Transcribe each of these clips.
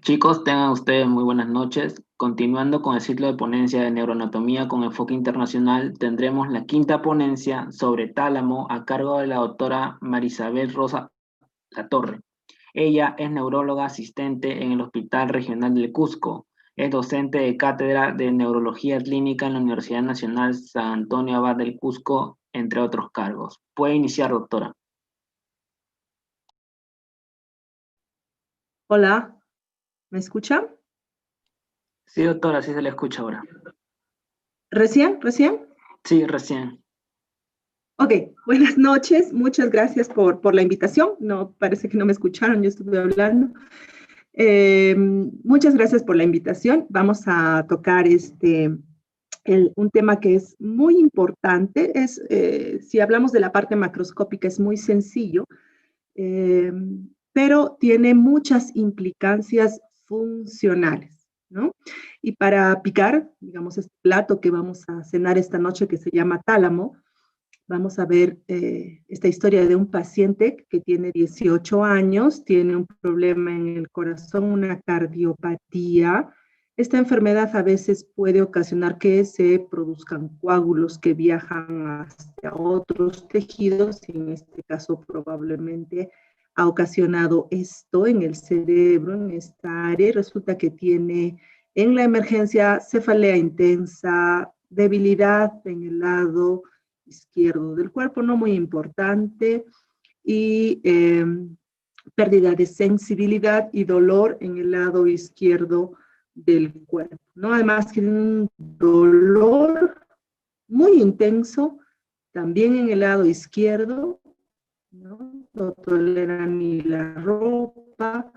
Chicos, tengan ustedes muy buenas noches. Continuando con el ciclo de ponencia de neuroanatomía con enfoque internacional, tendremos la quinta ponencia sobre tálamo a cargo de la doctora Marisabel Rosa Latorre. Ella es neuróloga asistente en el Hospital Regional del Cusco. Es docente de cátedra de Neurología Clínica en la Universidad Nacional San Antonio Abad del Cusco, entre otros cargos. Puede iniciar, doctora. Hola, ¿me escuchan? Sí, doctora, sí se le escucha ahora. ¿Recién? ¿Recién? Sí, recién. Ok, buenas noches, muchas gracias por la invitación. No, parece que no me escucharon, yo estuve hablando. Muchas gracias por la invitación. Vamos a tocar un tema que es muy importante. Si hablamos de la parte macroscópica, es muy sencillo, eh, pero tiene muchas implicancias funcionales, ¿no? Y para picar, digamos, este plato que vamos a cenar esta noche que se llama tálamo, vamos a ver esta historia de un paciente que tiene 18 años, tiene un problema en el corazón, una cardiopatía. Esta enfermedad a veces puede ocasionar que se produzcan coágulos que viajan hacia otros tejidos, y en este caso probablemente ha ocasionado esto en el cerebro, en esta área. Resulta que tiene en la emergencia cefalea intensa, debilidad en el lado izquierdo del cuerpo, no muy importante, y pérdida de sensibilidad y dolor en el lado izquierdo del cuerpo, ¿no? Además tiene un dolor muy intenso también en el lado izquierdo, ¿no? No tolera ni la ropa,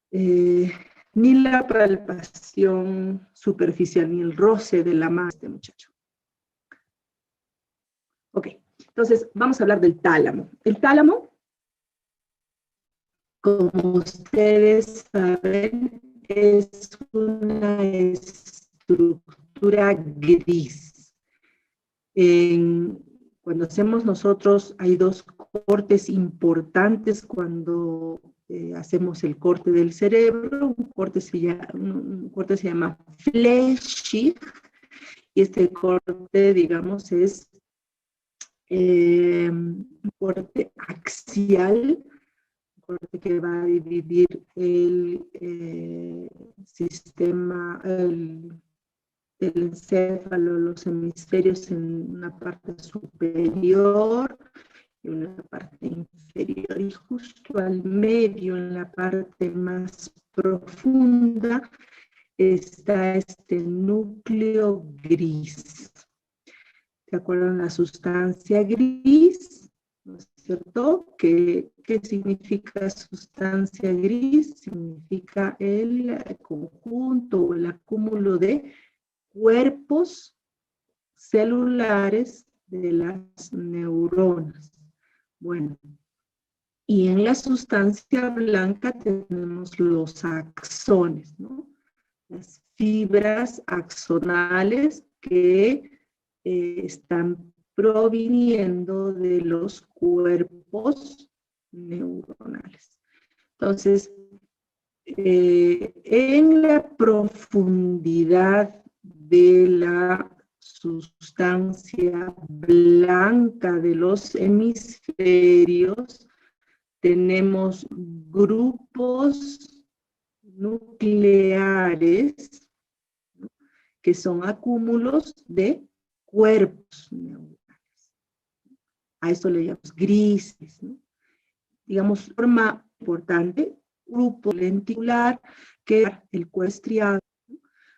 eh, ni la palpación superficial, ni el roce de la mano de este muchacho. Ok, entonces vamos a hablar del tálamo. El tálamo, como ustedes saben, es una estructura gris. Cuando hacemos nosotros, hay dos cortes importantes cuando hacemos el corte del cerebro. Un corte se llama Fleischig, y este corte, digamos, es un corte axial, un corte que va a dividir el sistema, el encéfalo, los hemisferios en una parte superior y una parte inferior. Y justo al medio, en la parte más profunda, está este núcleo gris. ¿Se acuerdan la sustancia gris? ¿No es cierto? ¿Qué significa sustancia gris? Significa el conjunto o el acúmulo de cuerpos celulares de las neuronas. Bueno, y en la sustancia blanca tenemos los axones, ¿no? Las fibras axonales que están proviniendo de los cuerpos neuronales. Entonces, en la profundidad de la sustancia blanca de los hemisferios, tenemos grupos nucleares que son acúmulos de cuerpos neuronales. A esto le llamamos grises, ¿no? Digamos, forma importante, grupo lenticular, que el cuerpo estriado,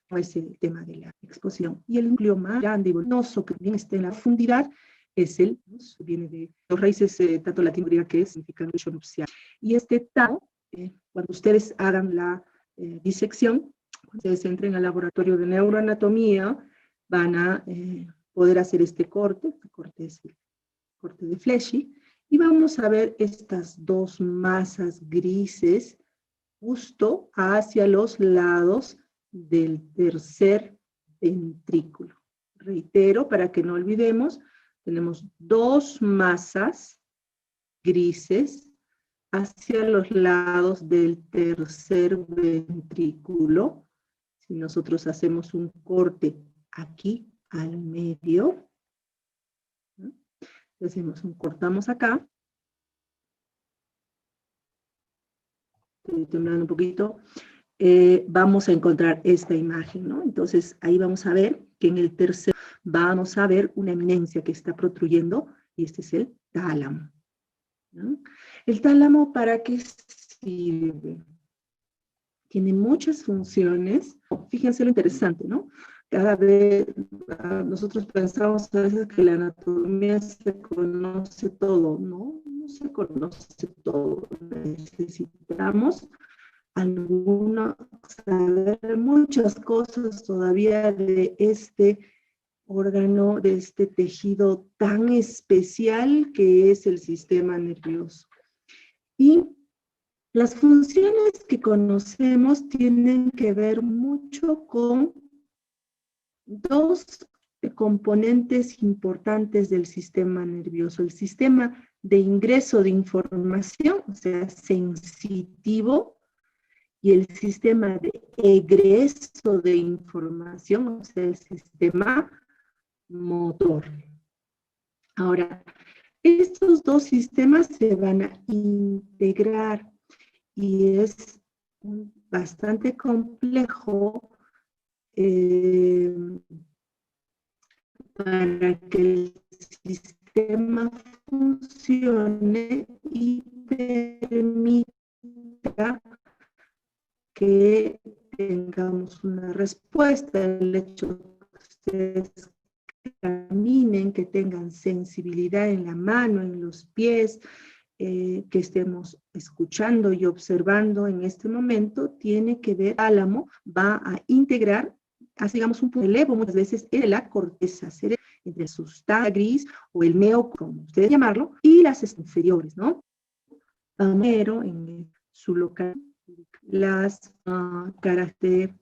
¿no? Es el tema de la exposición. Y el núcleo más grande y voluminoso, que también está en la profundidad, es el, ¿no? Viene de los raíces tanto latín como griega, que significan lecho nupcial. Y este tamo, cuando ustedes hagan la disección, cuando ustedes entren al laboratorio de neuroanatomía, van a poder hacer este corte es el corte de Flechy, y vamos a ver estas dos masas grises justo hacia los lados del tercer ventrículo. Reitero, para que no olvidemos, tenemos dos masas grises hacia los lados del tercer ventrículo. Si nosotros hacemos un corte aquí al medio, ¿no? Cortamos acá. Estoy temblando un poquito. Vamos a encontrar esta imagen, ¿no? Entonces, ahí vamos a ver que en el tercer vamos a ver una eminencia que está protruyendo, y este es el tálamo, ¿no? ¿El tálamo para qué sirve? Tiene muchas funciones. Fíjense lo interesante, ¿no? Cada vez nosotros pensamos a veces que la anatomía se conoce todo, ¿no? No se conoce todo. Necesitamos saber muchas cosas todavía de este órgano, de este tejido tan especial que es el sistema nervioso. Y las funciones que conocemos tienen que ver mucho con dos componentes importantes del sistema nervioso: el sistema de ingreso de información, o sea, sensitivo, y el sistema de egreso de información, o sea, el sistema motor. Ahora, estos dos sistemas se van a integrar y es bastante complejo para que el sistema funcione y permita que tengamos una respuesta. El hecho de que ustedes caminen, que tengan sensibilidad en la mano, en los pies, que estemos escuchando y observando en este momento, tiene que ver, el tálamo va a integrar, así digamos, un relevo muchas veces en la corteza cerebral, entre la sustancia gris o el meo, como ustedes llamarlo, y las inferiores, ¿no? Primero, en su local, las características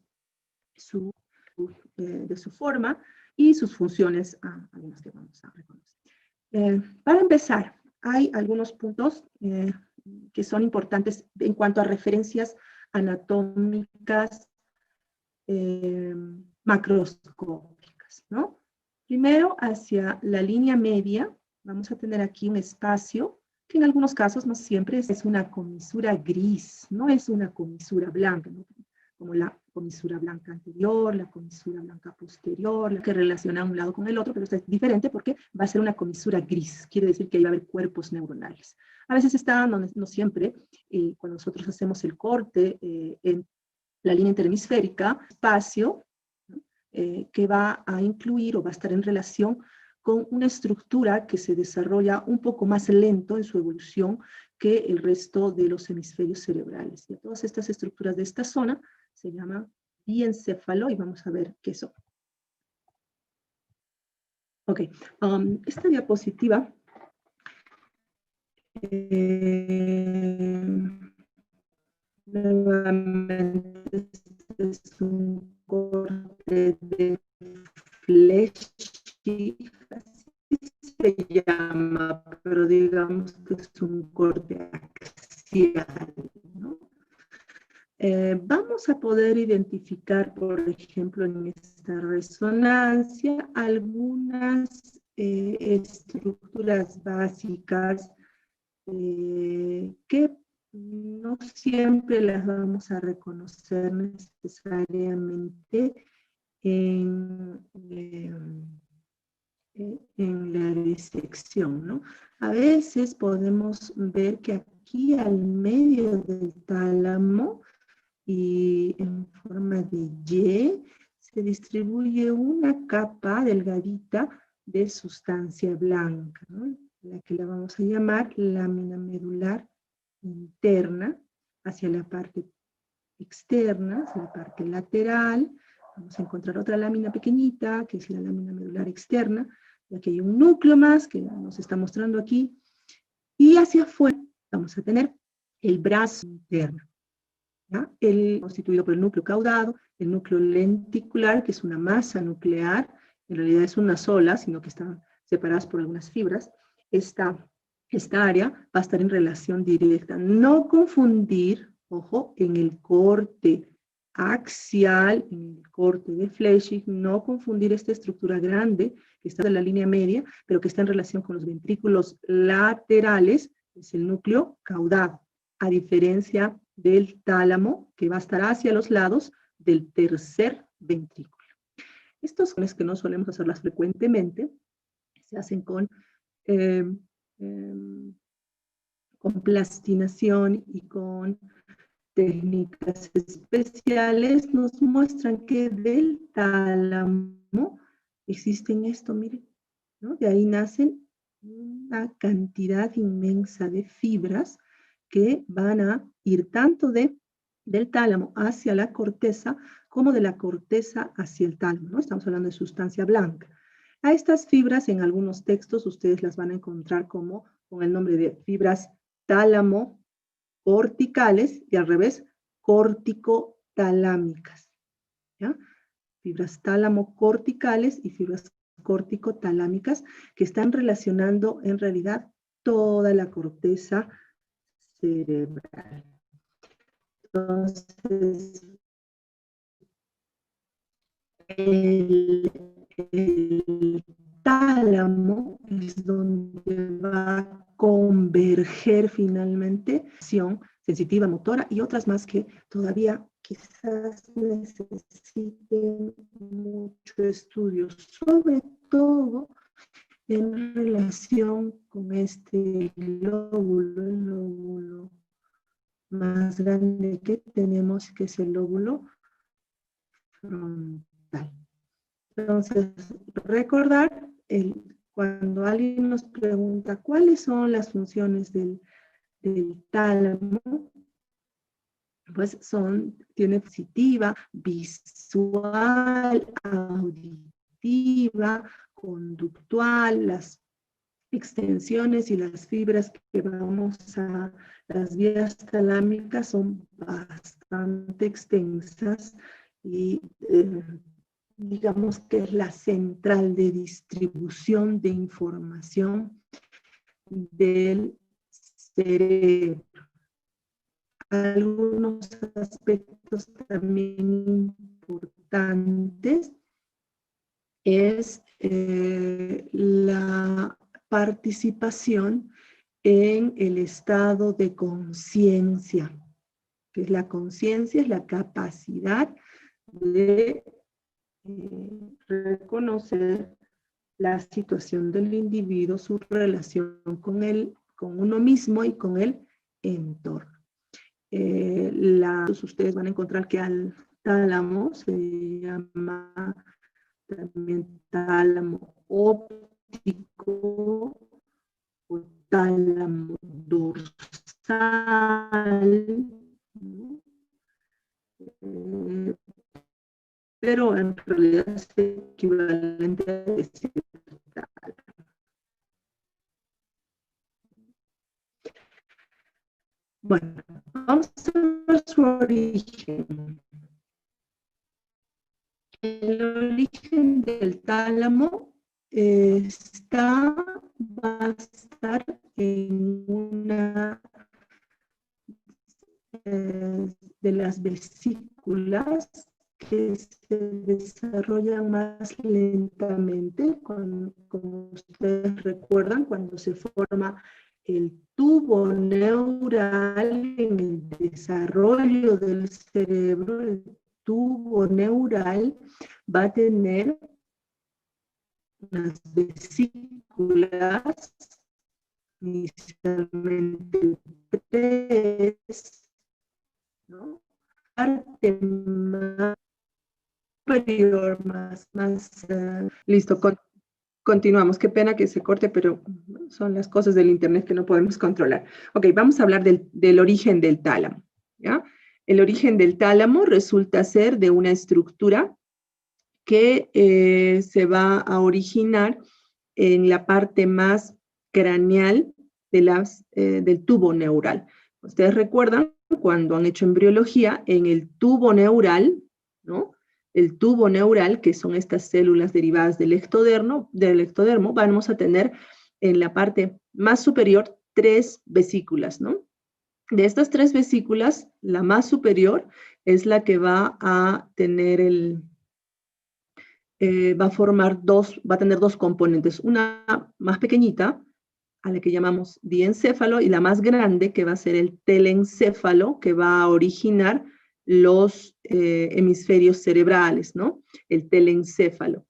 de su forma y sus funciones, algunas que vamos a reconocer. Para empezar, hay algunos puntos que son importantes en cuanto a referencias anatómicas macroscópicas, ¿no? Primero, hacia la línea media, vamos a tener aquí un espacio que en algunos casos, no siempre, es una comisura gris, no es una comisura blanca, ¿no? Como la comisura blanca anterior, la comisura blanca posterior, la que relaciona un lado con el otro, pero esta es diferente porque va a ser una comisura gris, quiere decir que ahí va a haber cuerpos neuronales. A veces está, no siempre, cuando nosotros hacemos el corte en la línea interhemisférica, espacio que va a incluir o va a estar en relación con una estructura que se desarrolla un poco más lento en su evolución que el resto de los hemisferios cerebrales. Y todas estas estructuras de esta zona se llaman diencéfalo y vamos a ver qué son. Ok, esta diapositiva nuevamente es un corte de Fleschig, así se llama, pero digamos que es un corte axial, ¿no? Vamos a poder identificar, por ejemplo, en esta resonancia, algunas estructuras básicas que no siempre las vamos a reconocer necesariamente en la disección, ¿no? A veces podemos ver que aquí al medio del tálamo y en forma de Y se distribuye una capa delgadita de sustancia blanca, ¿no? La que la vamos a llamar lámina medular interna, hacia la parte externa, hacia la parte lateral. Vamos a encontrar otra lámina pequeñita, que es la lámina medular externa, y aquí hay un núcleo más que nos está mostrando aquí, y hacia afuera vamos a tener el brazo interno, ¿ya? Constituido por el núcleo caudado, el núcleo lenticular, que es una masa nuclear, en realidad es una sola, sino que están separadas por algunas fibras. Está esta área va a estar en relación directa. No confundir, ojo, en el corte axial, en el corte de Flechig, no confundir esta estructura grande que está en la línea media, pero que está en relación con los ventrículos laterales, es el núcleo caudado, a diferencia del tálamo, que va a estar hacia los lados del tercer ventrículo. Estos son los que no solemos hacerlas frecuentemente, se hacen con plastinación y con técnicas especiales, nos muestran que del tálamo existen esto, miren, ¿no? De ahí nacen una cantidad inmensa de fibras que van a ir tanto del tálamo hacia la corteza como de la corteza hacia el tálamo, ¿no? Estamos hablando de sustancia blanca. A estas fibras en algunos textos ustedes las van a encontrar como con el nombre de fibras tálamo corticales y al revés, corticotalámicas, ¿ya? Fibras tálamo corticales y fibras corticotalámicas que están relacionando en realidad toda la corteza cerebral. Entonces, el tálamo es donde va a converger finalmente acción sensitiva, motora y otras más que todavía quizás necesiten mucho estudio, sobre todo en relación con este lóbulo, el lóbulo más grande que tenemos, que es el lóbulo frontal. Entonces, recordar, cuando alguien nos pregunta cuáles son las funciones del tálamo, pues tiene sensitiva, visual, auditiva, conductual, las extensiones y las fibras que vamos a las vías talámicas son bastante extensas y digamos que es la central de distribución de información del cerebro. Algunos aspectos también importantes es la participación en el estado de conciencia, que es la conciencia, es la capacidad de reconocer la situación del individuo, su relación con uno mismo y con el entorno. Ustedes van a encontrar que al tálamo se llama también tálamo óptico o tálamo dorsal, ¿no? Pero en realidad es equivalente a decir tálamo. Bueno, vamos a ver su origen. El origen del tálamo va a estar en una de las vesículas que se desarrollan más lentamente, como ustedes recuerdan, cuando se forma el tubo neural en el desarrollo del cerebro. El tubo neural va a tener unas vesículas, inicialmente 3, ¿no? Parte más superior, más listo, continuamos. Qué pena que se corte, pero son las cosas del internet que no podemos controlar. Ok, vamos a hablar del origen del tálamo, ¿ya? El origen del tálamo resulta ser de una estructura que se va a originar en la parte más craneal del tubo neural. Ustedes recuerdan cuando han hecho embriología, en el tubo neural, ¿no? El tubo neural, que son estas células derivadas del ectodermo, vamos a tener en la parte más superior 3 vesículas, ¿no? De estas 3 vesículas, la más superior es la que va a tener va a tener 2 componentes, una más pequeñita, a la que llamamos diencéfalo, y la más grande, que va a ser el telencéfalo, que va a originar los hemisferios cerebrales, ¿no? El telencéfalo.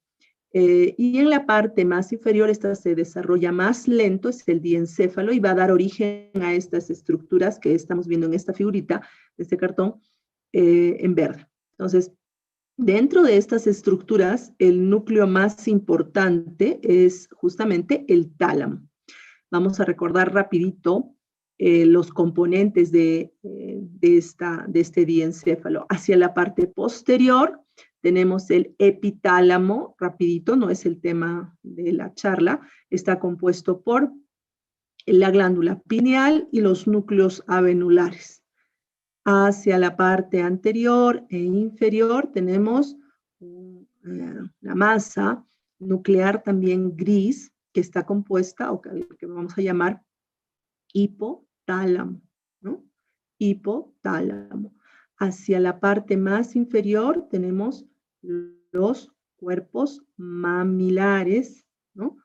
Y en la parte más inferior, esta se desarrolla más lento, es el diencéfalo, y va a dar origen a estas estructuras que estamos viendo en esta figurita, de este cartón, en verde. Entonces, dentro de estas estructuras, el núcleo más importante es justamente el tálamo. Vamos a recordar rapidito los componentes de este diencéfalo. Hacia la parte posterior tenemos el epitálamo, rapidito, no es el tema de la charla, está compuesto por la glándula pineal y los núcleos avenulares. Hacia la parte anterior e inferior tenemos la masa nuclear también gris, que está compuesta, o que vamos a llamar hipotálamo, ¿no? Hipotálamo. Hacia la parte más inferior tenemos los cuerpos mamilares, ¿no?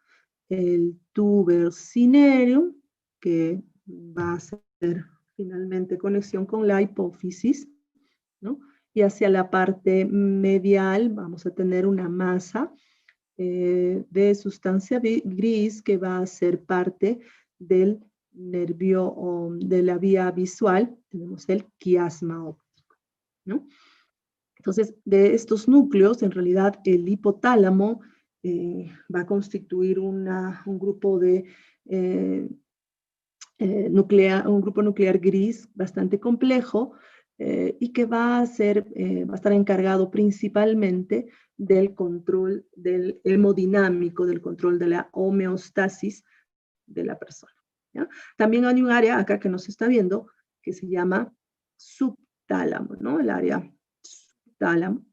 El tuber cinereum, que va a hacer finalmente conexión con la hipófisis, ¿no? Y hacia la parte medial vamos a tener una masa de sustancia gris que va a ser parte del nervio o de la vía visual. Tenemos el quiasma óptico, ¿no? Entonces, de estos núcleos, en realidad el hipotálamo va a constituir un grupo de un grupo nuclear gris bastante complejo, y que va a estar encargado principalmente del control del hemodinámico, del control de la homeostasis de la persona, ¿ya? También hay un área acá que nos está viendo que se llama subtálamo, ¿no? El área subtálamo,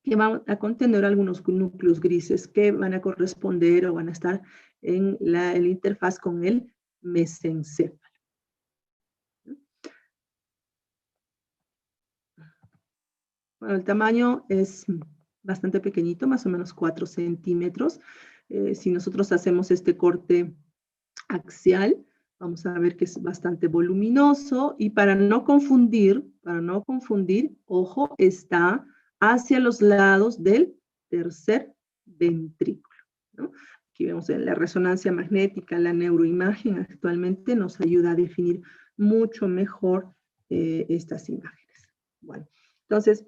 que va a contener algunos núcleos grises que van a corresponder o van a estar en la interfaz con el mesencéfalo. Bueno, el tamaño es bastante pequeñito, más o menos 4 centímetros. Si nosotros hacemos este corte axial, vamos a ver que es bastante voluminoso, y para no confundir, ojo, está hacia los lados del tercer ventrículo, ¿no? Aquí vemos la resonancia magnética, la neuroimagen actualmente nos ayuda a definir mucho mejor estas imágenes. Bueno, entonces,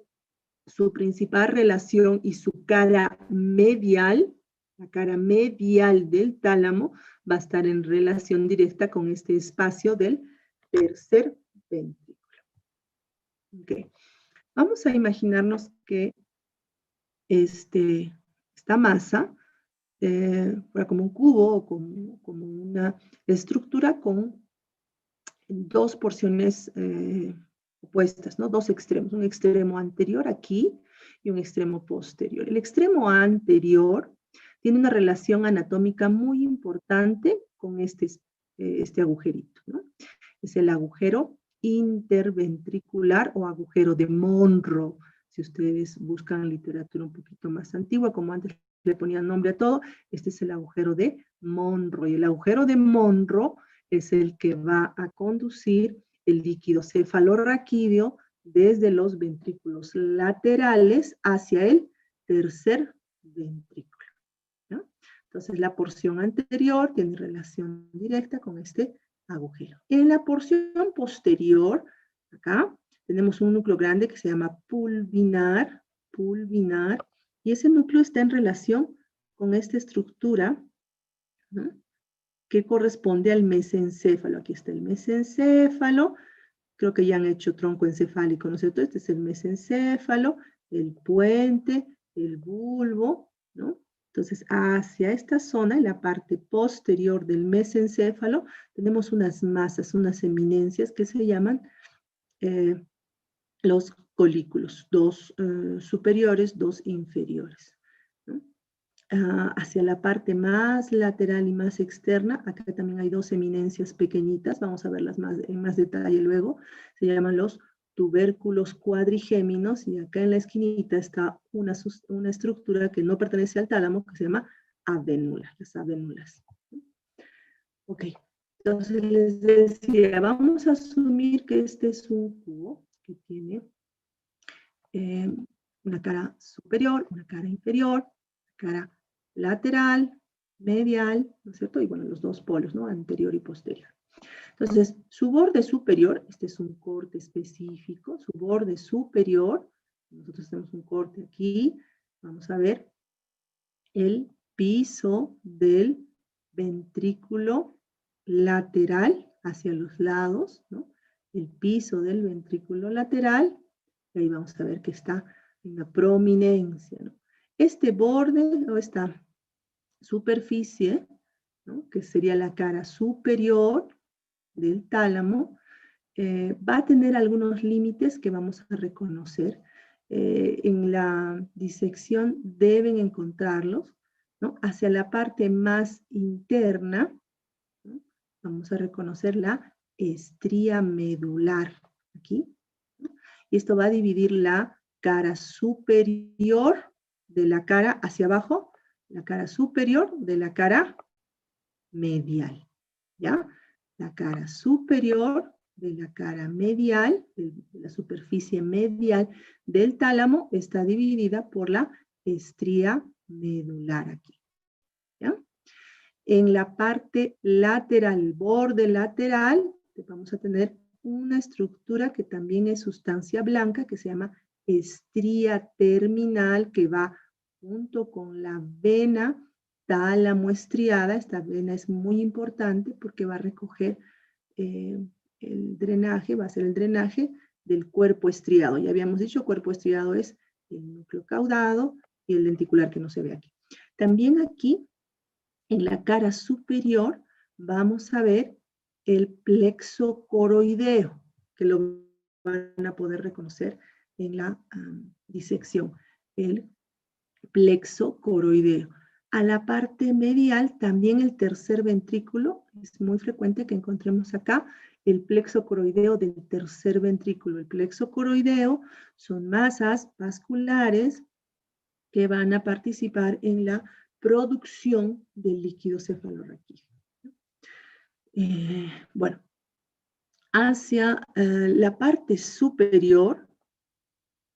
su principal relación y su cara medial, la cara medial del tálamo, va a estar en relación directa con este espacio del tercer ventrículo. Okay. Vamos a imaginarnos que esta masa fuera como un cubo o como una estructura con 2 porciones opuestas, ¿no? 2 extremos, un extremo anterior aquí y un extremo posterior. El extremo anterior tiene una relación anatómica muy importante con este agujerito, ¿no? Es el agujero interventricular o agujero de Monro. Si ustedes buscan literatura un poquito más antigua, como antes le ponían nombre a todo, este es el agujero de Monro. Y el agujero de Monro es el que va a conducir el líquido cefalorraquídeo desde los ventrículos laterales hacia el tercer ventrículo, ¿no? Entonces, la porción anterior tiene relación directa con este agujero. En la porción posterior, acá, tenemos un núcleo grande que se llama pulvinar, y ese núcleo está en relación con esta estructura, ¿no?, que corresponde al mesencéfalo. Aquí está el mesencéfalo, creo que ya han hecho tronco encefálico, ¿no es cierto? Este es el mesencéfalo, el puente, el bulbo, ¿no? Entonces, hacia esta zona, en la parte posterior del mesencéfalo, tenemos unas masas, unas eminencias que se llaman los colículos, 2 superiores, 2 inferiores, ¿no? hacia la parte más lateral y más externa. Acá también hay dos eminencias pequeñitas, vamos a verlas en más detalle luego. Se llaman los tubérculos cuadrigéminos, y acá en la esquinita está una estructura que no pertenece al tálamo, que se llama avénula, las avénulas. Ok, entonces les decía, vamos a asumir que este es un cubo que tiene una cara superior, una cara inferior, una cara lateral, medial, ¿no es cierto? Y bueno, los dos polos, ¿no? Anterior y posterior. Entonces, su borde superior, este es un corte específico, su borde superior, nosotros tenemos un corte aquí, vamos a ver el piso del ventrículo lateral hacia los lados, ¿no? El piso del ventrículo lateral, y ahí vamos a ver que está en la prominencia, ¿no? Este borde o esta superficie, ¿no? Que sería la cara superior del tálamo, va a tener algunos límites que vamos a reconocer. En la disección deben encontrarlos, ¿no? Hacia la parte más interna, ¿no? Vamos a reconocer la estría medular, aquí, ¿no? Y esto va a dividir la cara superior de la cara hacia abajo, la cara superior de la cara medial, ¿ya? La cara superior de la cara medial, de la superficie medial del tálamo, está dividida por la estría medular aquí, ¿ya? En la parte lateral, borde lateral, vamos a tener una estructura que también es sustancia blanca, que se llama estría terminal, que va junto con la vena tálamo estriada. Esta vena es muy importante porque va a recoger el drenaje, va a ser el drenaje del cuerpo estriado. Ya habíamos dicho, cuerpo estriado es el núcleo caudado y el lenticular que no se ve aquí. También aquí, en la cara superior, vamos a ver el plexo coroideo, que lo van a poder reconocer en la disección. El plexo coroideo. A la parte medial, también el tercer ventrículo, es muy frecuente que encontremos acá el plexo coroideo del tercer ventrículo. El plexo coroideo son masas vasculares que van a participar en la producción del líquido cefalorraquídeo. Bueno, hacia la parte superior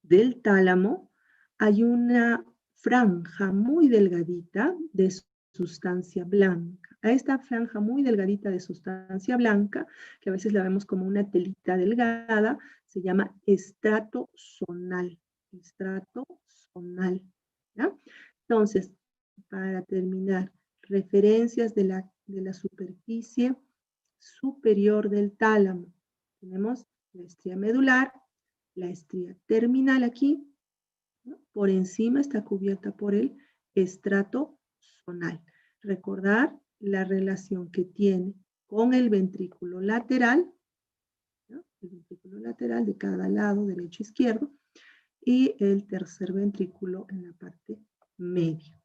del tálamo hay una franja muy delgadita de sustancia blanca. A esta franja muy delgadita de sustancia blanca, que a veces la vemos como una telita delgada, se llama estrato zonal. Estrato zonal, ¿ya? Entonces, para terminar, referencias de la superficie superior del tálamo. Tenemos la estría medular, la estría terminal aquí, ¿no? Por encima está cubierta por el estrato zonal. Recordar la relación que tiene con el ventrículo lateral, ¿no? El ventrículo lateral de cada lado, derecho e izquierdo, y el tercer ventrículo en la parte media.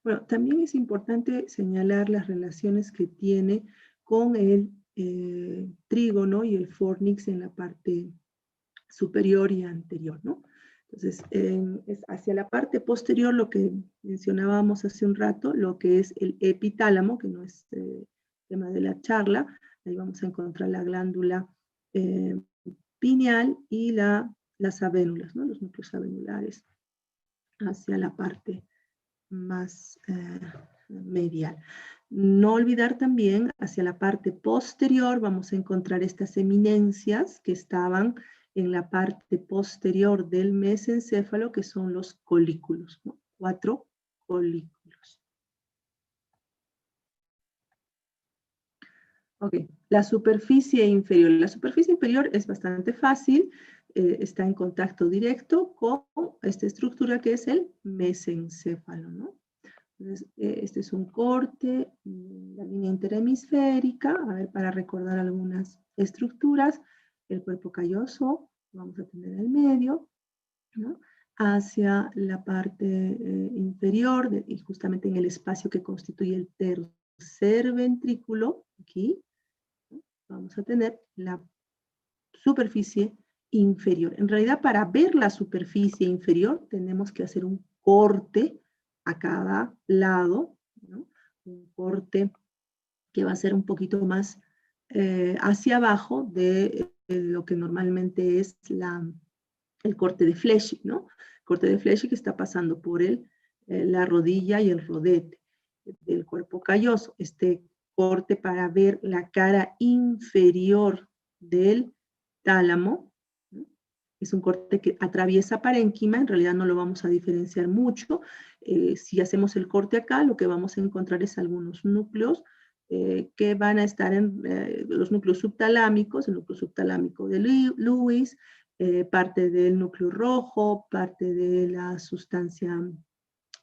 Bueno, también es importante señalar las relaciones que tiene con el trígono y el fornix en la parte superior y anterior, ¿no? Entonces, es hacia la parte posterior lo que mencionábamos hace un rato, lo que es el epitálamo, que no es tema de la charla. Ahí vamos a encontrar la glándula pineal y las avénulas, ¿no? Los núcleos avenulares hacia la parte más medial. No olvidar también, hacia la parte posterior vamos a encontrar estas eminencias que estaban en la parte posterior del mesencéfalo, que son los colículos, ¿no? 4 colículos. Ok, la superficie inferior. La superficie inferior es bastante fácil, está en contacto directo con esta estructura que es el mesencéfalo, ¿no? Entonces, este es un corte, la línea interhemisférica, a ver, para recordar algunas estructuras, el cuerpo calloso, vamos a tener el medio, ¿no? hacia la parte inferior y justamente en el espacio que constituye el tercer ventrículo, aquí, vamos a tener la superficie inferior. En realidad, para ver la superficie inferior, tenemos que hacer un corte a cada lado, ¿no? Un corte que va a ser un poquito más hacia abajo de lo que normalmente es el corte de Fleschig, ¿no? El corte de Fleschig que está pasando por la rodilla y el rodete del cuerpo calloso. Este corte para ver la cara inferior del tálamo, ¿no? Es un corte que atraviesa parénquima, en realidad no lo vamos a diferenciar mucho. Si hacemos el corte acá, lo que vamos a encontrar es algunos núcleos que van a estar en los núcleos subtalámicos, el núcleo subtalámico de Lewis, parte del núcleo rojo, parte de la sustancia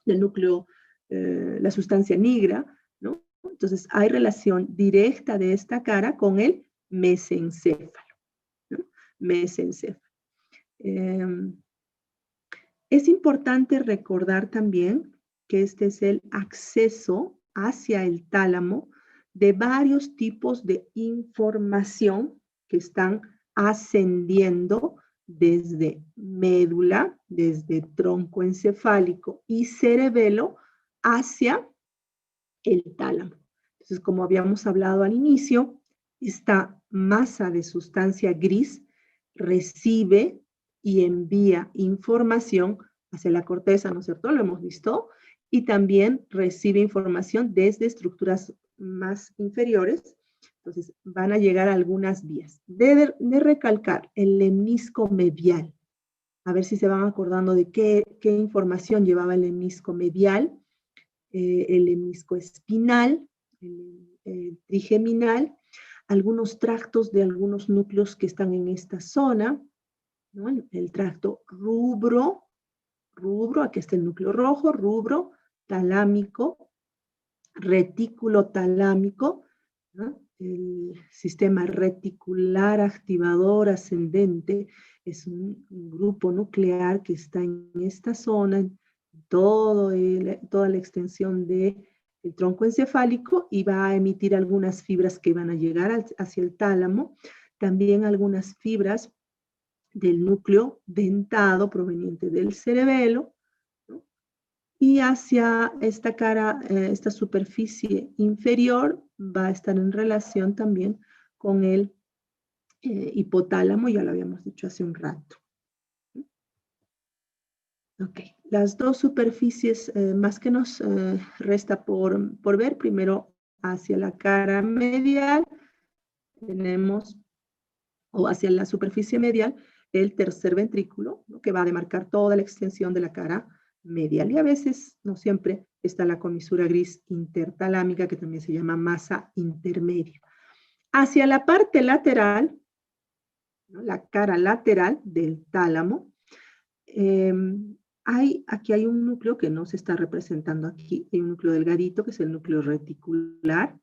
del núcleo, la sustancia negra, ¿no? Entonces hay relación directa de esta cara con el mesencéfalo, ¿no? Mesencéfalo. Es importante recordar también que este es el acceso hacia el tálamo de varios tipos de información que están ascendiendo desde médula, desde tronco encefálico y cerebelo hacia el tálamo. Entonces, como habíamos hablado al inicio, esta masa de sustancia gris recibe y envía información hacia la corteza, ¿no es cierto? Lo hemos visto. Y también recibe información desde estructuras más inferiores. Entonces, van a llegar a algunas vías. De recalcar el lemnisco medial. A ver si se van acordando de qué información llevaba el lemnisco medial, el lemnisco espinal, el trigeminal, algunos tractos de algunos núcleos que están en esta zona, ¿no? El tracto rubro, aquí está el núcleo rojo, rubro, talámico, retículo talámico, ¿no? El sistema reticular activador ascendente es un grupo nuclear que está en esta zona, en toda la extensión del tronco encefálico, y va a emitir algunas fibras que van a llegar hacia el tálamo, también algunas fibras del núcleo dentado proveniente del cerebelo, ¿no? Y hacia esta cara, esta superficie inferior va a estar en relación también con el hipotálamo, ya lo habíamos dicho hace un rato. Ok, las dos superficies más que nos resta por ver, primero hacia la cara medial, tenemos, o hacia la superficie medial, el tercer ventrículo, ¿no? Que va a demarcar toda la extensión de la cara medial. Y a veces, no siempre, está la comisura gris intertalámica, que también se llama masa intermedia. Hacia la parte lateral, ¿no? La cara lateral del tálamo, aquí hay un núcleo que no se está representando aquí, hay un núcleo delgadito que es el núcleo reticular,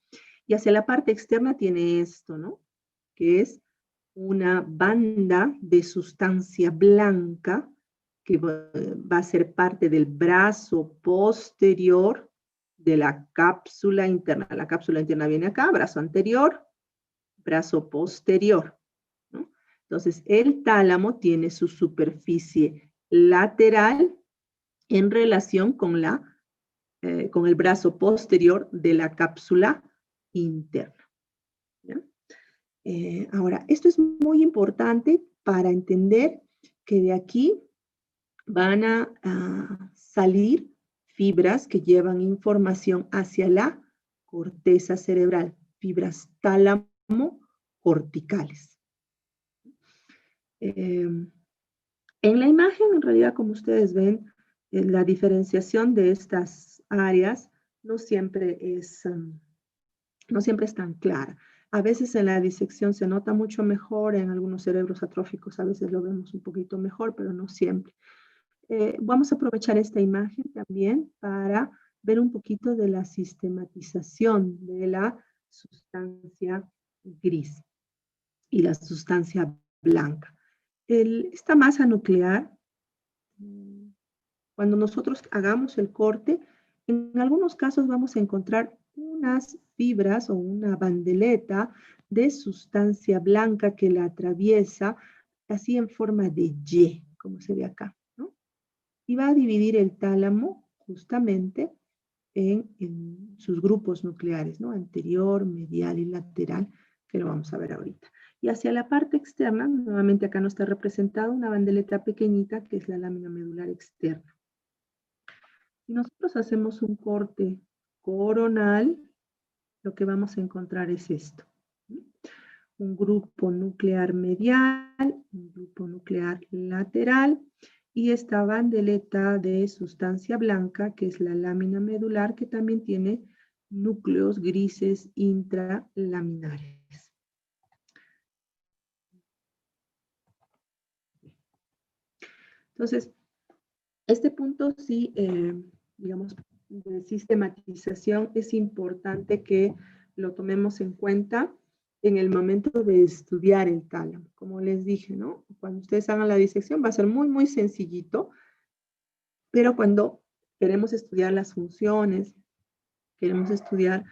y hacia la parte externa tiene esto, ¿no? Que es una banda de sustancia blanca que va a ser parte del brazo posterior de la cápsula interna. La cápsula interna viene acá, brazo anterior, brazo posterior, ¿no? Entonces, el tálamo tiene su superficie lateral en relación con el brazo posterior de la cápsula interna. Ahora, esto es muy importante para entender que de aquí van a salir fibras que llevan información hacia la corteza cerebral, fibras tálamo-corticales. En la imagen, en realidad, como ustedes ven, la diferenciación de estas áreas no siempre es tan clara. A veces en la disección se nota mucho mejor, en algunos cerebros atróficos a veces lo vemos un poquito mejor, pero no siempre. Vamos a aprovechar esta imagen también para ver un poquito de la sistematización de la sustancia gris y la sustancia blanca. Esta masa nuclear, Cuando nosotros hagamos el corte, en algunos casos vamos a encontrar unas fibras o una bandeleta de sustancia blanca que la atraviesa así en forma de Y, como se ve acá, ¿no? Y va a dividir el tálamo justamente en sus grupos nucleares, ¿no? Anterior, medial y lateral, que lo vamos a ver ahorita. Y hacia la parte externa, nuevamente acá no está representada una bandeleta pequeñita que es la lámina medular externa. Si nosotros hacemos un corte coronal, lo que vamos a encontrar es esto. Un grupo nuclear medial, un grupo nuclear lateral, y esta bandeleta de sustancia blanca, que es la lámina medular, que también tiene núcleos grises intralaminares. Entonces, este punto sí, digamos, de sistematización es importante que lo tomemos en cuenta en el momento de estudiar el tálamo. Como les dije, ¿no? Cuando ustedes hagan la disección va a ser muy, muy sencillito, pero cuando queremos estudiar las funciones, queremos estudiar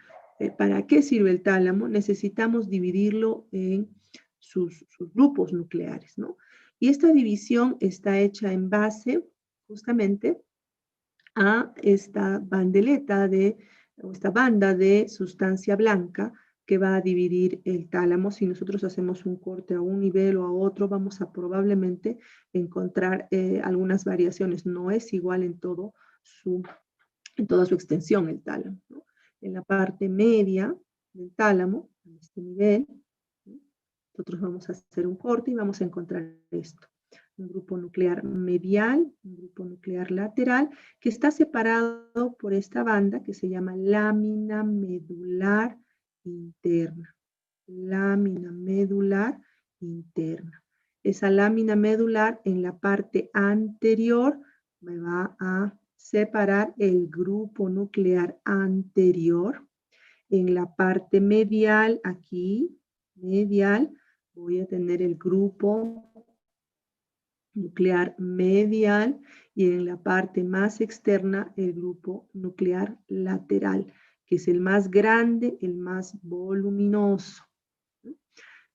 para qué sirve el tálamo, necesitamos dividirlo en sus grupos nucleares, ¿no? Y esta división está hecha en base justamente a esta bandeleta o esta banda de sustancia blanca que va a dividir el tálamo. Si nosotros hacemos un corte a un nivel o a otro, vamos a probablemente encontrar algunas variaciones. No es igual en toda su extensión el tálamo, ¿no? En la parte media del tálamo, en este nivel, ¿no? Nosotros vamos a hacer un corte y vamos a encontrar esto. Un grupo nuclear medial, un grupo nuclear lateral, que está separado por esta banda que se llama lámina medular interna. Lámina medular interna. Esa lámina medular en la parte anterior me va a separar el grupo nuclear anterior. En la parte medial, aquí, medial, voy a tener el grupo nuclear medial y en la parte más externa el grupo nuclear lateral, que es el más grande, el más voluminoso.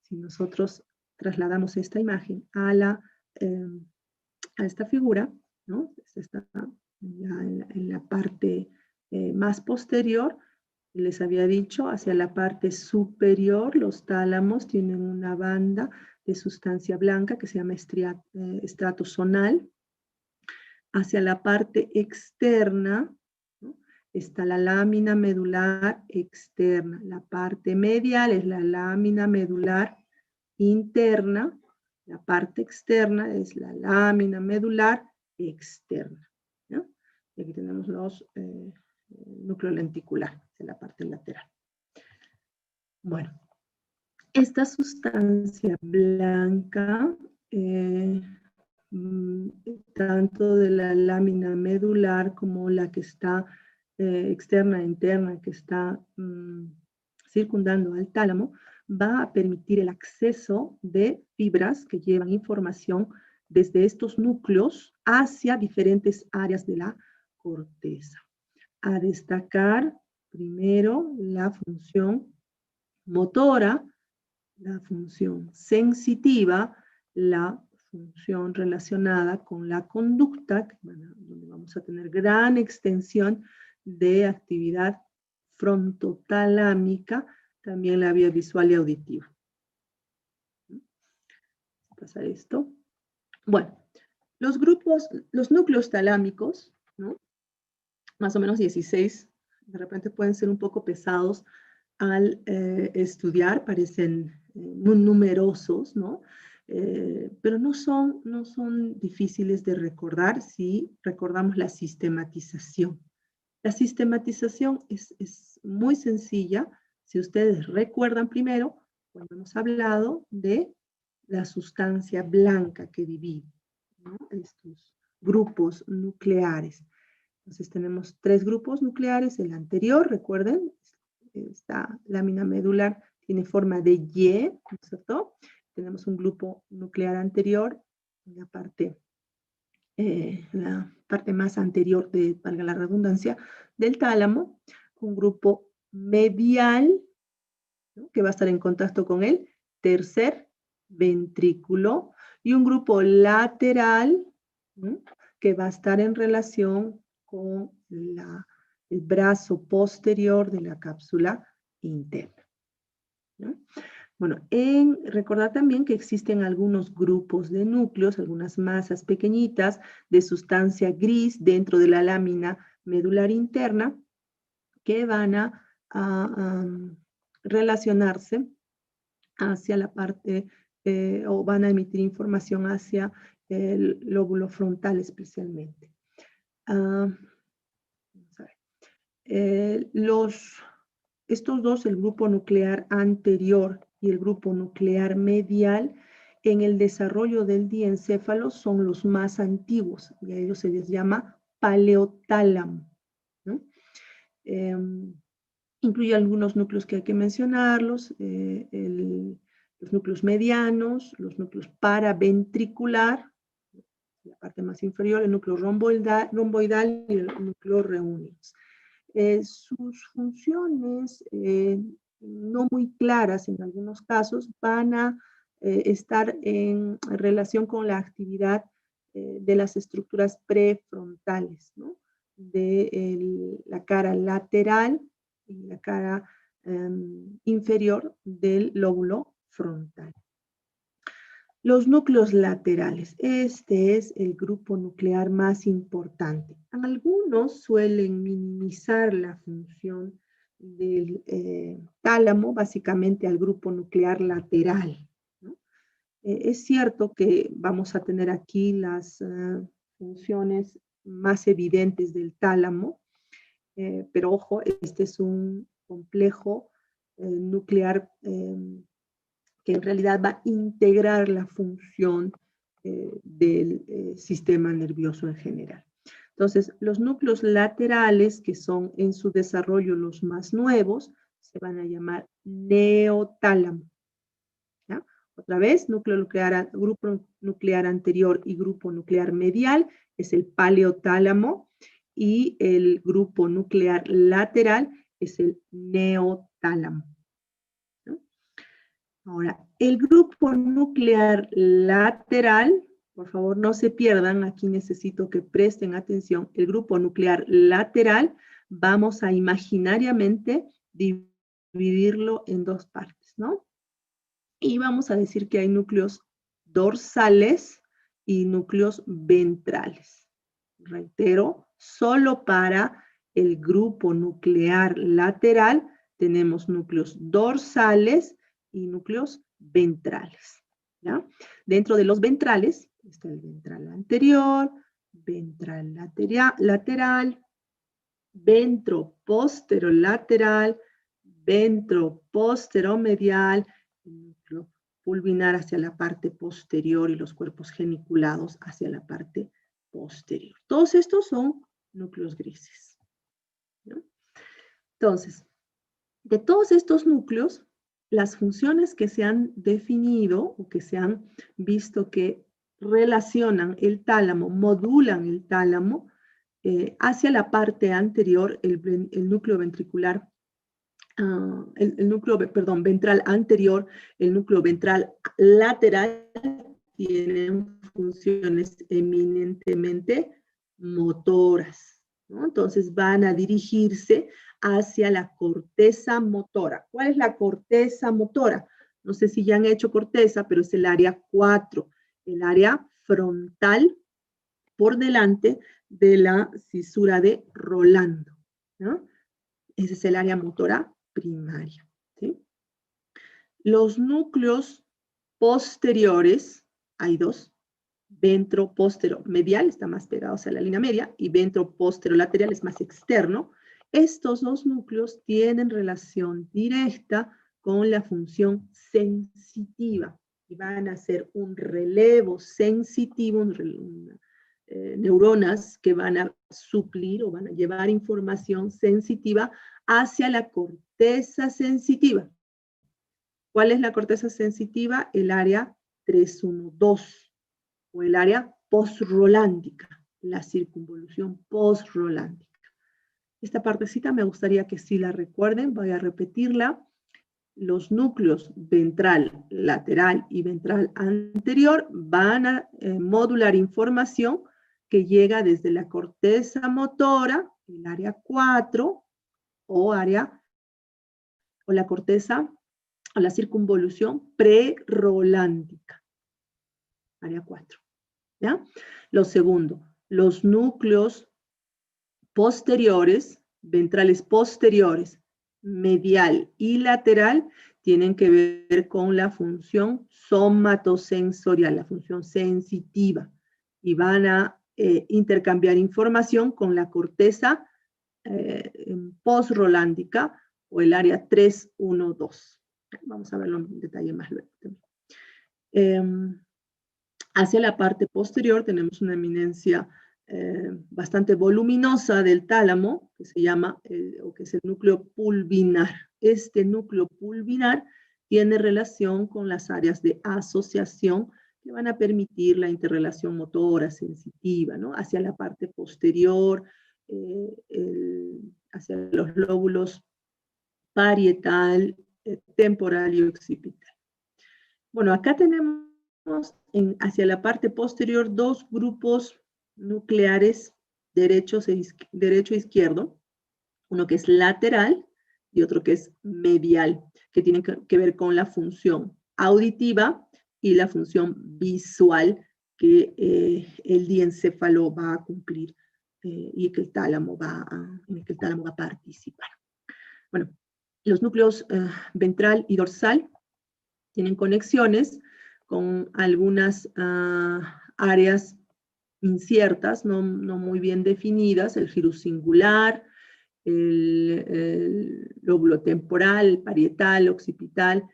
Si nosotros trasladamos esta imagen a esta figura, ¿no? Está ya en la parte más posterior, les había dicho, hacia la parte superior, los tálamos tienen una banda de sustancia blanca que se llama estrato zonal. Hacia la parte externa, ¿no? Está la lámina medular externa. La parte medial es la lámina medular interna. La parte externa es la lámina medular externa, ¿no? Y aquí tenemos los núcleo lenticular de la parte lateral. Bueno, esta sustancia blanca, tanto de la lámina medular como la que está externa e interna, que está circundando al tálamo, va a permitir el acceso de fibras que llevan información desde estos núcleos hacia diferentes áreas de la corteza. A destacar primero la función motora, la función sensitiva, la función relacionada con la conducta, donde vamos a tener gran extensión de actividad frontotalámica, también la vía visual y auditiva. Pasar esto. Bueno, los núcleos talámicos, ¿no? Más o menos 16, de repente pueden ser un poco pesados al estudiar, parecen muy numerosos, ¿no? Pero no son difíciles de recordar si recordamos la sistematización. La sistematización es muy sencilla. Si ustedes recuerdan primero, cuando hemos hablado de la sustancia blanca que divide, ¿no? Estos grupos nucleares. Entonces tenemos 3 grupos nucleares. El anterior, recuerden, esta lámina medular tiene forma de Y, ¿no es cierto? Tenemos un grupo nuclear anterior en la parte la parte más anterior, valga la redundancia, del tálamo, un grupo medial, ¿no?, que va a estar en contacto con el tercer ventrículo, y un grupo lateral, ¿no?, que va a estar en relación con el brazo posterior de la cápsula interna, ¿no? Bueno, recordar también que existen algunos grupos de núcleos, algunas masas pequeñitas de sustancia gris dentro de la lámina medular interna que van a relacionarse hacia la parte, o van a emitir información hacia el lóbulo frontal especialmente. Vamos a ver. Estos dos, el grupo nuclear anterior y el grupo nuclear medial, en el desarrollo del diencéfalo son los más antiguos, y a ellos se les llama paleotálamo, ¿no? Incluye algunos núcleos que hay que mencionarlos, los núcleos medianos, los núcleos paraventricular, la parte más inferior, el núcleo romboidal y el núcleo reunidos. Sus funciones, no muy claras en algunos casos, van a estar en relación con la actividad de las estructuras prefrontales, ¿no?, de la cara lateral y la cara inferior del lóbulo frontal. Los núcleos laterales. Este es el grupo nuclear más importante. Algunos suelen minimizar la función del tálamo, básicamente al grupo nuclear lateral, ¿no? Es cierto que vamos a tener aquí las funciones más evidentes del tálamo, pero ojo, este es un complejo nuclear que en realidad va a integrar la función del sistema nervioso en general. Entonces, los núcleos laterales, que son en su desarrollo los más nuevos, se van a llamar neotálamo, ¿ya? Otra vez, grupo nuclear anterior y grupo nuclear medial es el paleotálamo, y el grupo nuclear lateral es el neotálamo. Ahora, el grupo nuclear lateral, por favor no se pierdan, aquí necesito que presten atención. El grupo nuclear lateral vamos a imaginariamente dividirlo en dos partes, ¿no? Y vamos a decir que hay núcleos dorsales y núcleos ventrales. Reitero, solo para el grupo nuclear lateral tenemos núcleos dorsales y núcleos ventrales, ¿ya? Dentro de los ventrales está el ventral anterior, ventral lateral, ventroposterolateral, ventroposteromedial, núcleo pulvinar hacia la parte posterior y los cuerpos geniculados hacia la parte posterior. Todos estos son núcleos grises, ¿no? Entonces, de todos estos núcleos, las funciones que se han definido o que se han visto que relacionan el tálamo, modulan el tálamo hacia la parte anterior, el núcleo ventricular, ventral anterior, el núcleo ventral lateral, tienen funciones eminentemente motoras, ¿no? Entonces van a dirigirse hacia la corteza motora. ¿Cuál es la corteza motora? No sé si ya han hecho corteza, pero es el área 4, el área frontal por delante de la cisura de Rolando, ¿no? Ese es el área motora primaria, ¿sí? Los núcleos posteriores, hay dos, ventroposteromedial, está más pegado hacia la línea media, y ventroposterolateral es más externo. Estos dos núcleos tienen relación directa con la función sensitiva y van a hacer un relevo sensitivo, neuronas que van a suplir o van a llevar información sensitiva hacia la corteza sensitiva. ¿Cuál es la corteza sensitiva? El área 312 o el área postrolándica, la circunvolución postrolándica. Esta partecita me gustaría que sí la recuerden, voy a repetirla. Los núcleos ventral, lateral y ventral anterior van a modular información que llega desde la corteza motora, el área 4, o la corteza, o la circunvolución prerolándica, área 4. ¿Ya? Lo segundo, los núcleos posteriores, ventrales posteriores, medial y lateral, tienen que ver con la función somatosensorial, la función sensitiva, y van a intercambiar información con la corteza postrolándica o el área 3-1-2. Vamos a verlo en detalle más luego. Hacia la parte posterior tenemos una eminencia bastante voluminosa del tálamo, que se llama, o que es el núcleo pulvinar. Este núcleo pulvinar tiene relación con las áreas de asociación que van a permitir la interrelación motora sensitiva, ¿no? Hacia la parte posterior, hacia los lóbulos parietal, temporal y occipital. Bueno, acá tenemos hacia la parte posterior dos grupos nucleares, derecho e izquierdo, uno que es lateral y otro que es medial, que tienen que ver con la función auditiva y la función visual que el diencéfalo va a cumplir y que el tálamo en el que el tálamo va a participar. Bueno, los núcleos ventral y dorsal tienen conexiones con algunas áreas inciertas, no muy bien definidas, el giro singular, el lóbulo temporal, parietal, occipital,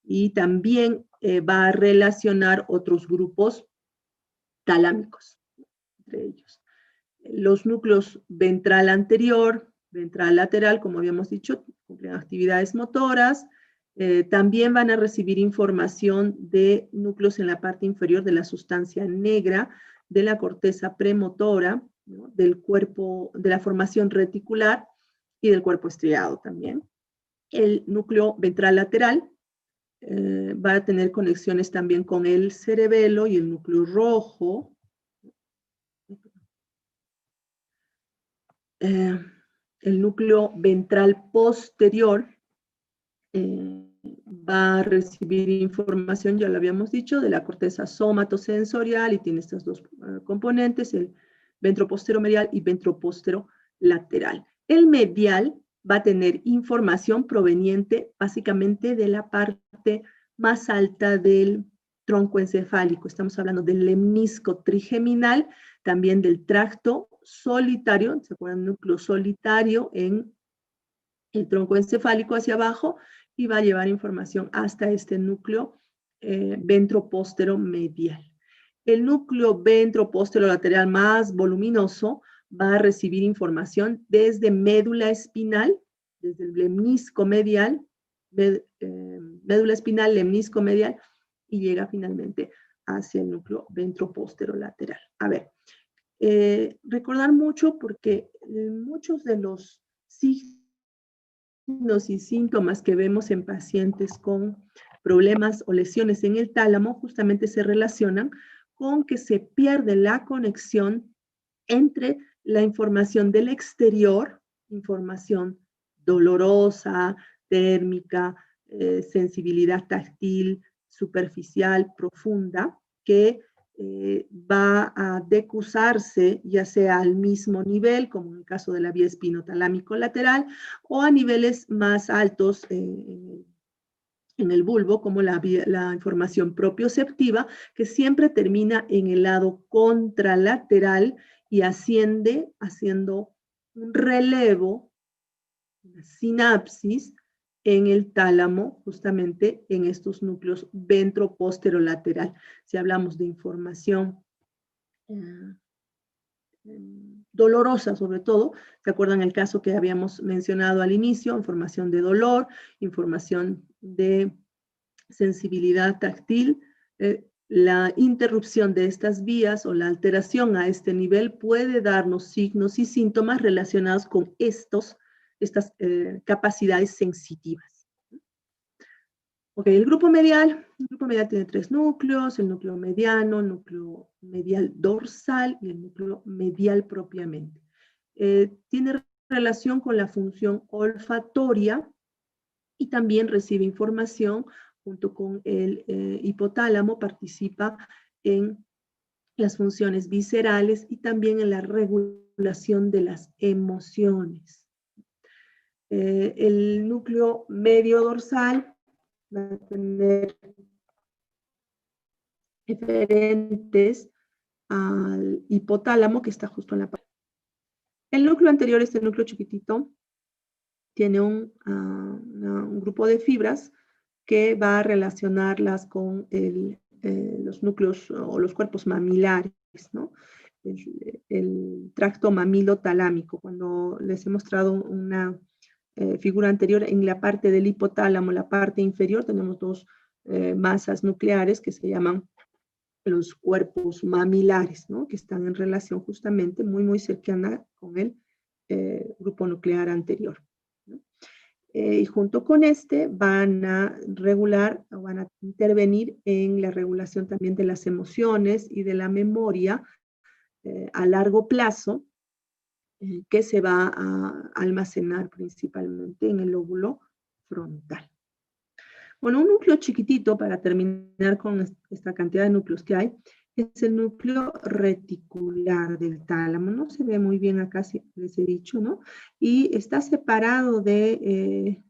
y también va a relacionar otros grupos talámicos, entre ellos. Los núcleos ventral anterior, ventral lateral, como habíamos dicho, cumplen actividades motoras. También van a recibir información de núcleos en la parte inferior de la sustancia negra, de la corteza premotora, ¿no? Del cuerpo, de la formación reticular y del cuerpo estriado también. El núcleo ventral lateral va a tener conexiones también con el cerebelo y el núcleo rojo. El núcleo ventral posterior va a recibir información, ya lo habíamos dicho, de la corteza somatosensorial y tiene estos dos componentes, el ventroposteromedial y ventroposterolateral. El medial va a tener información proveniente básicamente de la parte más alta del tronco encefálico. Estamos hablando del lemnisco trigeminal, también del tracto solitario, ¿se acuerdan? Núcleo solitario en el tronco encefálico hacia abajo, y va a llevar información hasta este núcleo ventroposteromedial. El núcleo ventroposterolateral más voluminoso va a recibir información desde médula espinal, desde el lemnisco medial, médula espinal, lemnisco medial, y llega finalmente hacia el núcleo ventroposterolateral. A ver, recordar mucho porque muchos de los signos y síntomas que vemos en pacientes con problemas o lesiones en el tálamo justamente se relacionan con que se pierde la conexión entre la información del exterior, información dolorosa, térmica, sensibilidad táctil, superficial, profunda, que va a decusarse ya sea al mismo nivel, como en el caso de la vía espinotalámico lateral, o a niveles más altos en el bulbo, como la información propioceptiva, que siempre termina en el lado contralateral y asciende haciendo un relevo, una sinapsis, en el tálamo, justamente en estos núcleos ventroposterolateral. Si hablamos de información dolorosa, sobre todo, ¿se acuerdan el caso que habíamos mencionado al inicio? Información de dolor, información de sensibilidad táctil, La interrupción de estas vías o la alteración a este nivel puede darnos signos y síntomas relacionados con estas capacidades sensitivas. Ok, el grupo medial tiene 3 núcleos: el núcleo mediano, el núcleo medial dorsal y el núcleo medial propiamente. Tiene relación con la función olfatoria y también recibe información junto con el hipotálamo, participa en las funciones viscerales y también en la regulación de las emociones. El núcleo medio dorsal va a tener referentes al hipotálamo, que está justo en la parte. El núcleo anterior, este núcleo chiquitito, tiene un grupo de fibras que va a relacionarlas con los núcleos o los cuerpos mamilares, ¿no? El tracto mamilotalámico. Cuando les he mostrado una figura anterior, en la parte del hipotálamo, la parte inferior, tenemos dos masas nucleares que se llaman los cuerpos mamilares, ¿no? Que están en relación justamente muy cercana con el grupo nuclear anterior, ¿no? Y junto con este van a regular, o van a intervenir en la regulación también de las emociones y de la memoria a largo plazo, que se va a almacenar principalmente en el lóbulo frontal. Bueno, un núcleo chiquitito, para terminar con esta cantidad de núcleos que hay, es el núcleo reticular del tálamo. No se ve muy bien acá, si les he dicho, ¿no? Y está separado de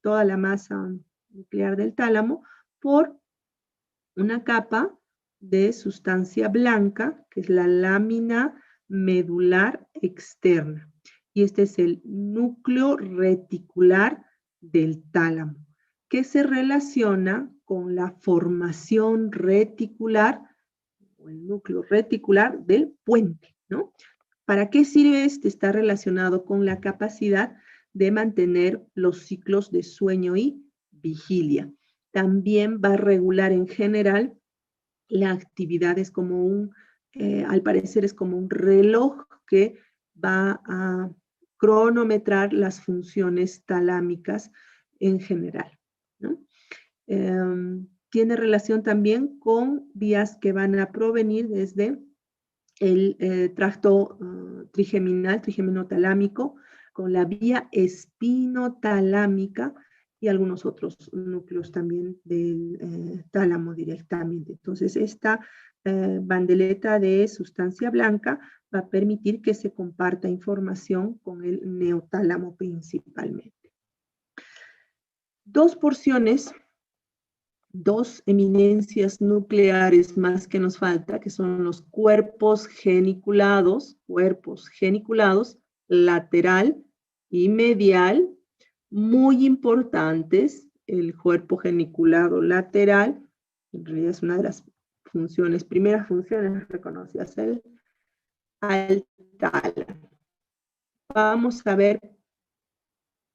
toda la masa nuclear del tálamo por una capa de sustancia blanca, que es la lámina medular externa. Y este es el núcleo reticular del tálamo, que se relaciona con la formación reticular, o el núcleo reticular del puente, ¿no? ¿Para qué sirve este? Está relacionado con la capacidad de mantener los ciclos de sueño y vigilia. También va a regular en general la actividad, es como al parecer es como un reloj que va a cronometrar las funciones talámicas en general, ¿no? Tiene relación también con vías que van a provenir desde el tracto trigeminotalámico, con la vía espinotalámica y algunos otros núcleos también del tálamo directamente. Entonces, esta bandeleta de sustancia blanca va a permitir que se comparta información con el neotálamo principalmente. Dos porciones, dos eminencias nucleares más que nos falta, que son los cuerpos geniculados lateral y medial, muy importantes. El cuerpo geniculado lateral, en realidad es una de las primeras funciones reconocidas al tálamo. Vamos a ver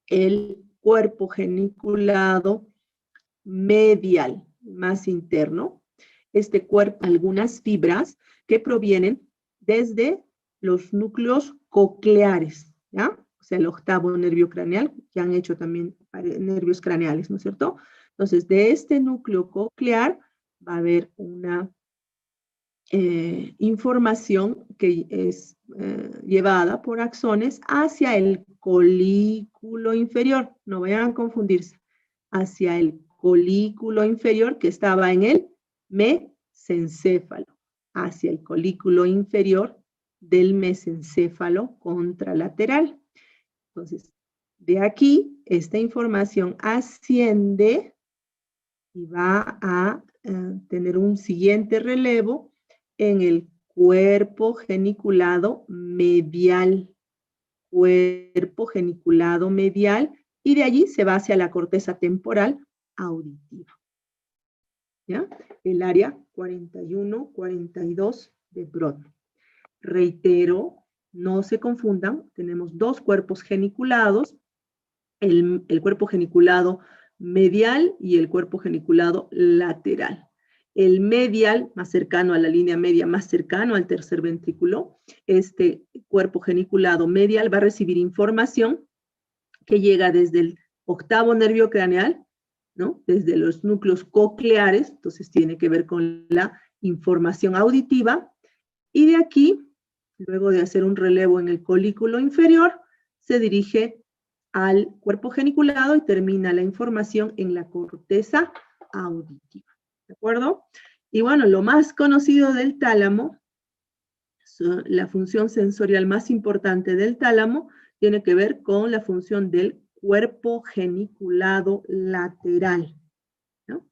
el cuerpo geniculado medial, más interno. Este cuerpo, algunas fibras que provienen desde los núcleos cocleares, ¿ya? O sea, el octavo nervio craneal, que han hecho también nervios craneales, ¿no es cierto? Entonces, de este núcleo coclear va a haber una información que es llevada por axones hacia el colículo inferior. No vayan a confundirse. Hacia el colículo inferior que estaba en el mesencéfalo. Hacia el colículo inferior del mesencéfalo contralateral. Entonces, de aquí, esta información asciende y va a tener un siguiente relevo en el cuerpo geniculado medial. Cuerpo geniculado medial, y de allí se va hacia la corteza temporal auditiva. ¿Ya? El área 41-42 de Brodmann. Reitero, no se confundan, tenemos dos cuerpos geniculados, el cuerpo geniculado medial y el cuerpo geniculado lateral. El medial, más cercano a la línea media, más cercano al tercer ventrículo, este cuerpo geniculado medial va a recibir información que llega desde el octavo nervio craneal, ¿no? Desde los núcleos cocleares, entonces tiene que ver con la información auditiva, y de aquí, luego de hacer un relevo en el colículo inferior, se dirige al cuerpo geniculado y termina la información en la corteza auditiva. ¿De acuerdo? Y bueno, lo más conocido del tálamo, la función sensorial más importante del tálamo, tiene que ver con la función del cuerpo geniculado lateral, ¿no?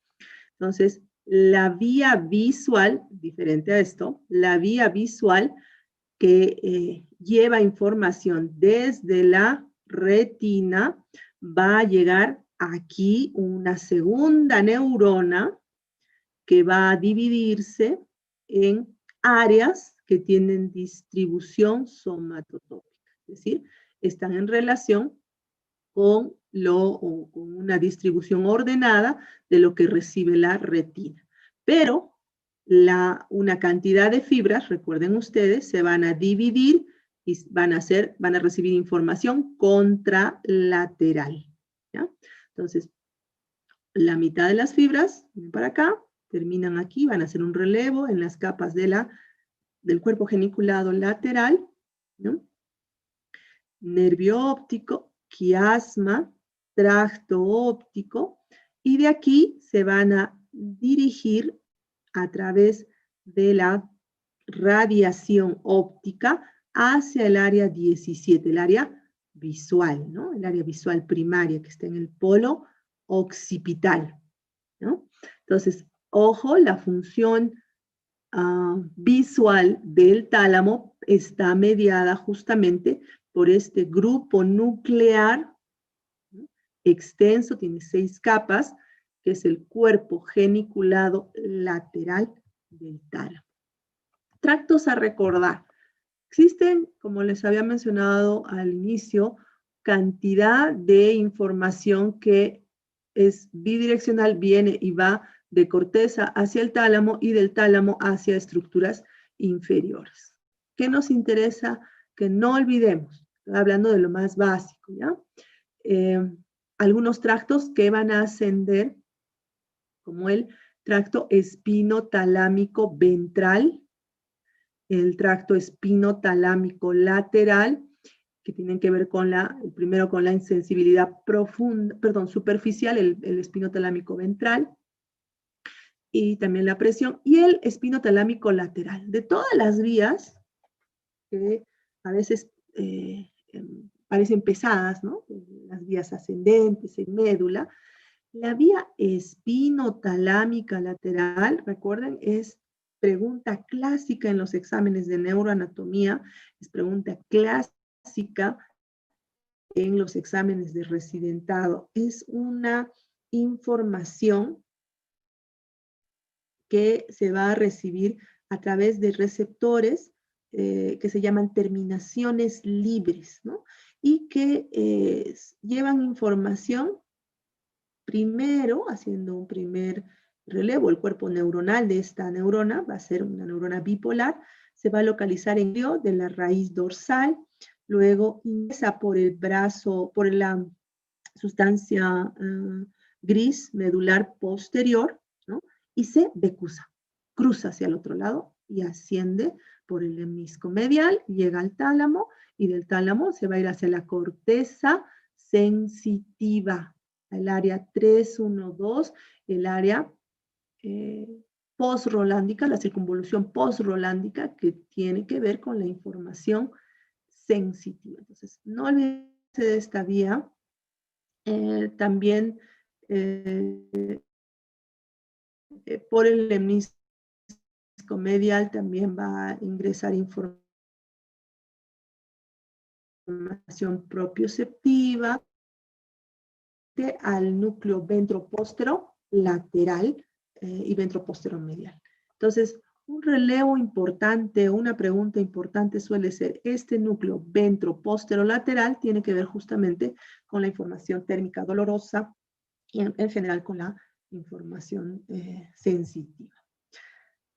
Entonces, la vía visual, diferente a esto, la vía visual que lleva información desde la retina va a llegar aquí una segunda neurona que va a dividirse en áreas que tienen distribución somatotópica, es decir, están en relación con una distribución ordenada de lo que recibe la retina. Pero una cantidad de fibras, recuerden ustedes, se van a dividir y van a recibir información contralateral, ¿ya? Entonces, la mitad de las fibras, ven para acá, terminan aquí, van a hacer un relevo en las capas del cuerpo geniculado lateral, ¿no? Nervio óptico, quiasma, tracto óptico, y de aquí se van a dirigir a través de la radiación óptica hacia el área 17, el área visual, ¿no? El área visual primaria que está en el polo occipital, ¿no? Entonces, ojo, la función visual del tálamo está mediada justamente por este grupo nuclear, ¿no? Extenso, tiene 6 capas, que es el cuerpo geniculado lateral del tálamo. Tractos a recordar. Existen, como les había mencionado al inicio, cantidad de información que es bidireccional, viene y va de corteza hacia el tálamo y del tálamo hacia estructuras inferiores. ¿Qué nos interesa? Que no olvidemos, estoy hablando de lo más básico, ¿ya? Algunos tractos que van a ascender, como el tracto espinotalámico ventral, el tracto espinotalámico lateral, que tienen que ver con primero con la insensibilidad profunda, perdón, superficial, el espinotalámico ventral, y también la presión, y el espinotalámico lateral. De todas las vías, que a veces parecen pesadas, ¿no? Las vías ascendentes en médula, la vía espinotalámica lateral, recuerden, es pregunta clásica en los exámenes de neuroanatomía, es pregunta clásica en los exámenes de residentado. Es una información que se va a recibir a través de receptores que se llaman terminaciones libres, ¿no? Y que llevan información primero, haciendo un primer relevo, el cuerpo neuronal de esta neurona va a ser una neurona bipolar, se va a localizar en medio de la raíz dorsal, luego ingresa por el brazo, por la sustancia gris medular posterior, ¿no? Y se decusa, cruza hacia el otro lado y asciende por el hemisco medial, llega al tálamo y del tálamo se va a ir hacia la corteza sensitiva, el área 312, el área post-rolándica, la circunvolución post-rolándica que tiene que ver con la información sensitiva. Entonces, no olvídense de esta vía. También por el hemisco medial también va a ingresar información propioceptiva al núcleo ventropóstero lateral y ventropóstero medial. Entonces, un relevo importante, una pregunta importante suele ser, este núcleo ventropóstero lateral tiene que ver justamente con la información térmica dolorosa y en general con la información sensitiva.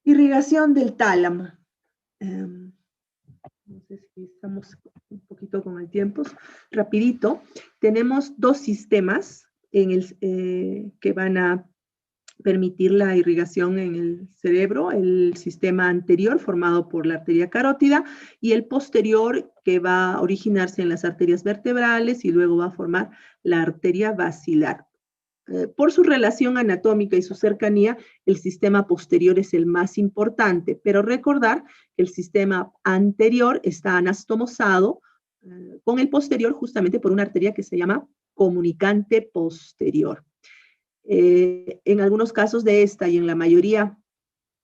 Irrigación del tálamo. No sé si estamos un poquito con el tiempo. Rapidito, tenemos dos sistemas que van a permitir la irrigación en el cerebro, el sistema anterior formado por la arteria carótida y el posterior que va a originarse en las arterias vertebrales y luego va a formar la arteria basilar. Por su relación anatómica y su cercanía, el sistema posterior es el más importante, pero recordar que el sistema anterior está anastomosado con el posterior justamente por una arteria que se llama comunicante posterior. En algunos casos de esta y en la mayoría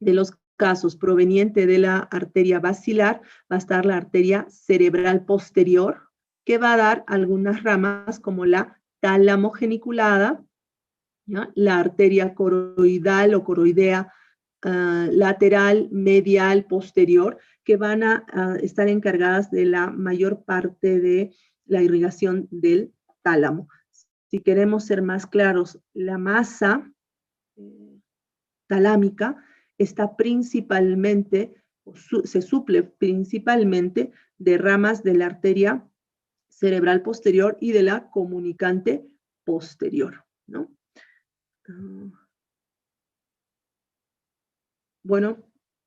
de los casos proveniente de la arteria basilar, va a estar la arteria cerebral posterior, que va a dar algunas ramas como la tálamo geniculada, ¿ya? La arteria coroidal o coroidea lateral, medial, posterior, que van a estar encargadas de la mayor parte de la irrigación del tálamo. Si queremos ser más claros, la masa talámica está principalmente, se suple principalmente de ramas de la arteria cerebral posterior y de la comunicante posterior, ¿no? Bueno,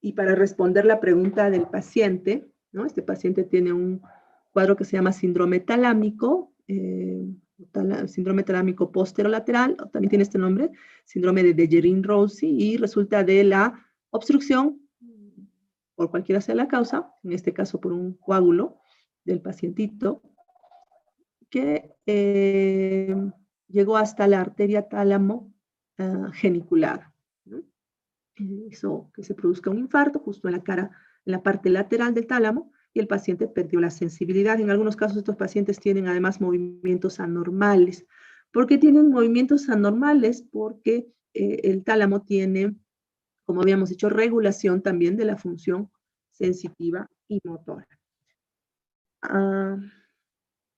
y para responder la pregunta del paciente, ¿no? Este paciente tiene un cuadro que se llama síndrome talámico, síndrome talámico posterolateral, también tiene este nombre, síndrome de Dejerin-Roussy, y resulta de la obstrucción, por cualquiera sea la causa, en este caso por un coágulo del pacientito, que llegó hasta la arteria tálamo geniculada, ¿no? Hizo que se produzca un infarto justo en la parte lateral del tálamo, y el paciente perdió la sensibilidad. En algunos casos estos pacientes tienen además movimientos anormales. ¿Por qué tienen movimientos anormales? Porque el tálamo tiene, como habíamos dicho, regulación también de la función sensitiva y motora.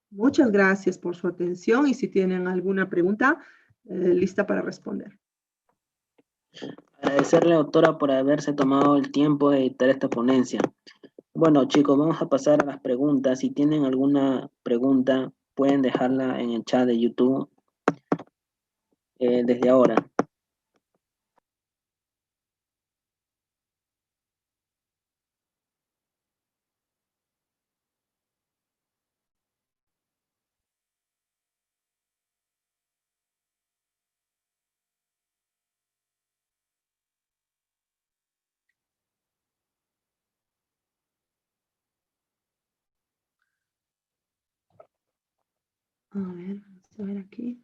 Muchas gracias por su atención, y si tienen alguna pregunta, lista para responder. Agradecerle, doctora, por haberse tomado el tiempo de editar esta ponencia. Bueno, chicos, vamos a pasar a las preguntas. Si tienen alguna pregunta, pueden dejarla en el chat de YouTube desde ahora. A ver, vamos a ver aquí.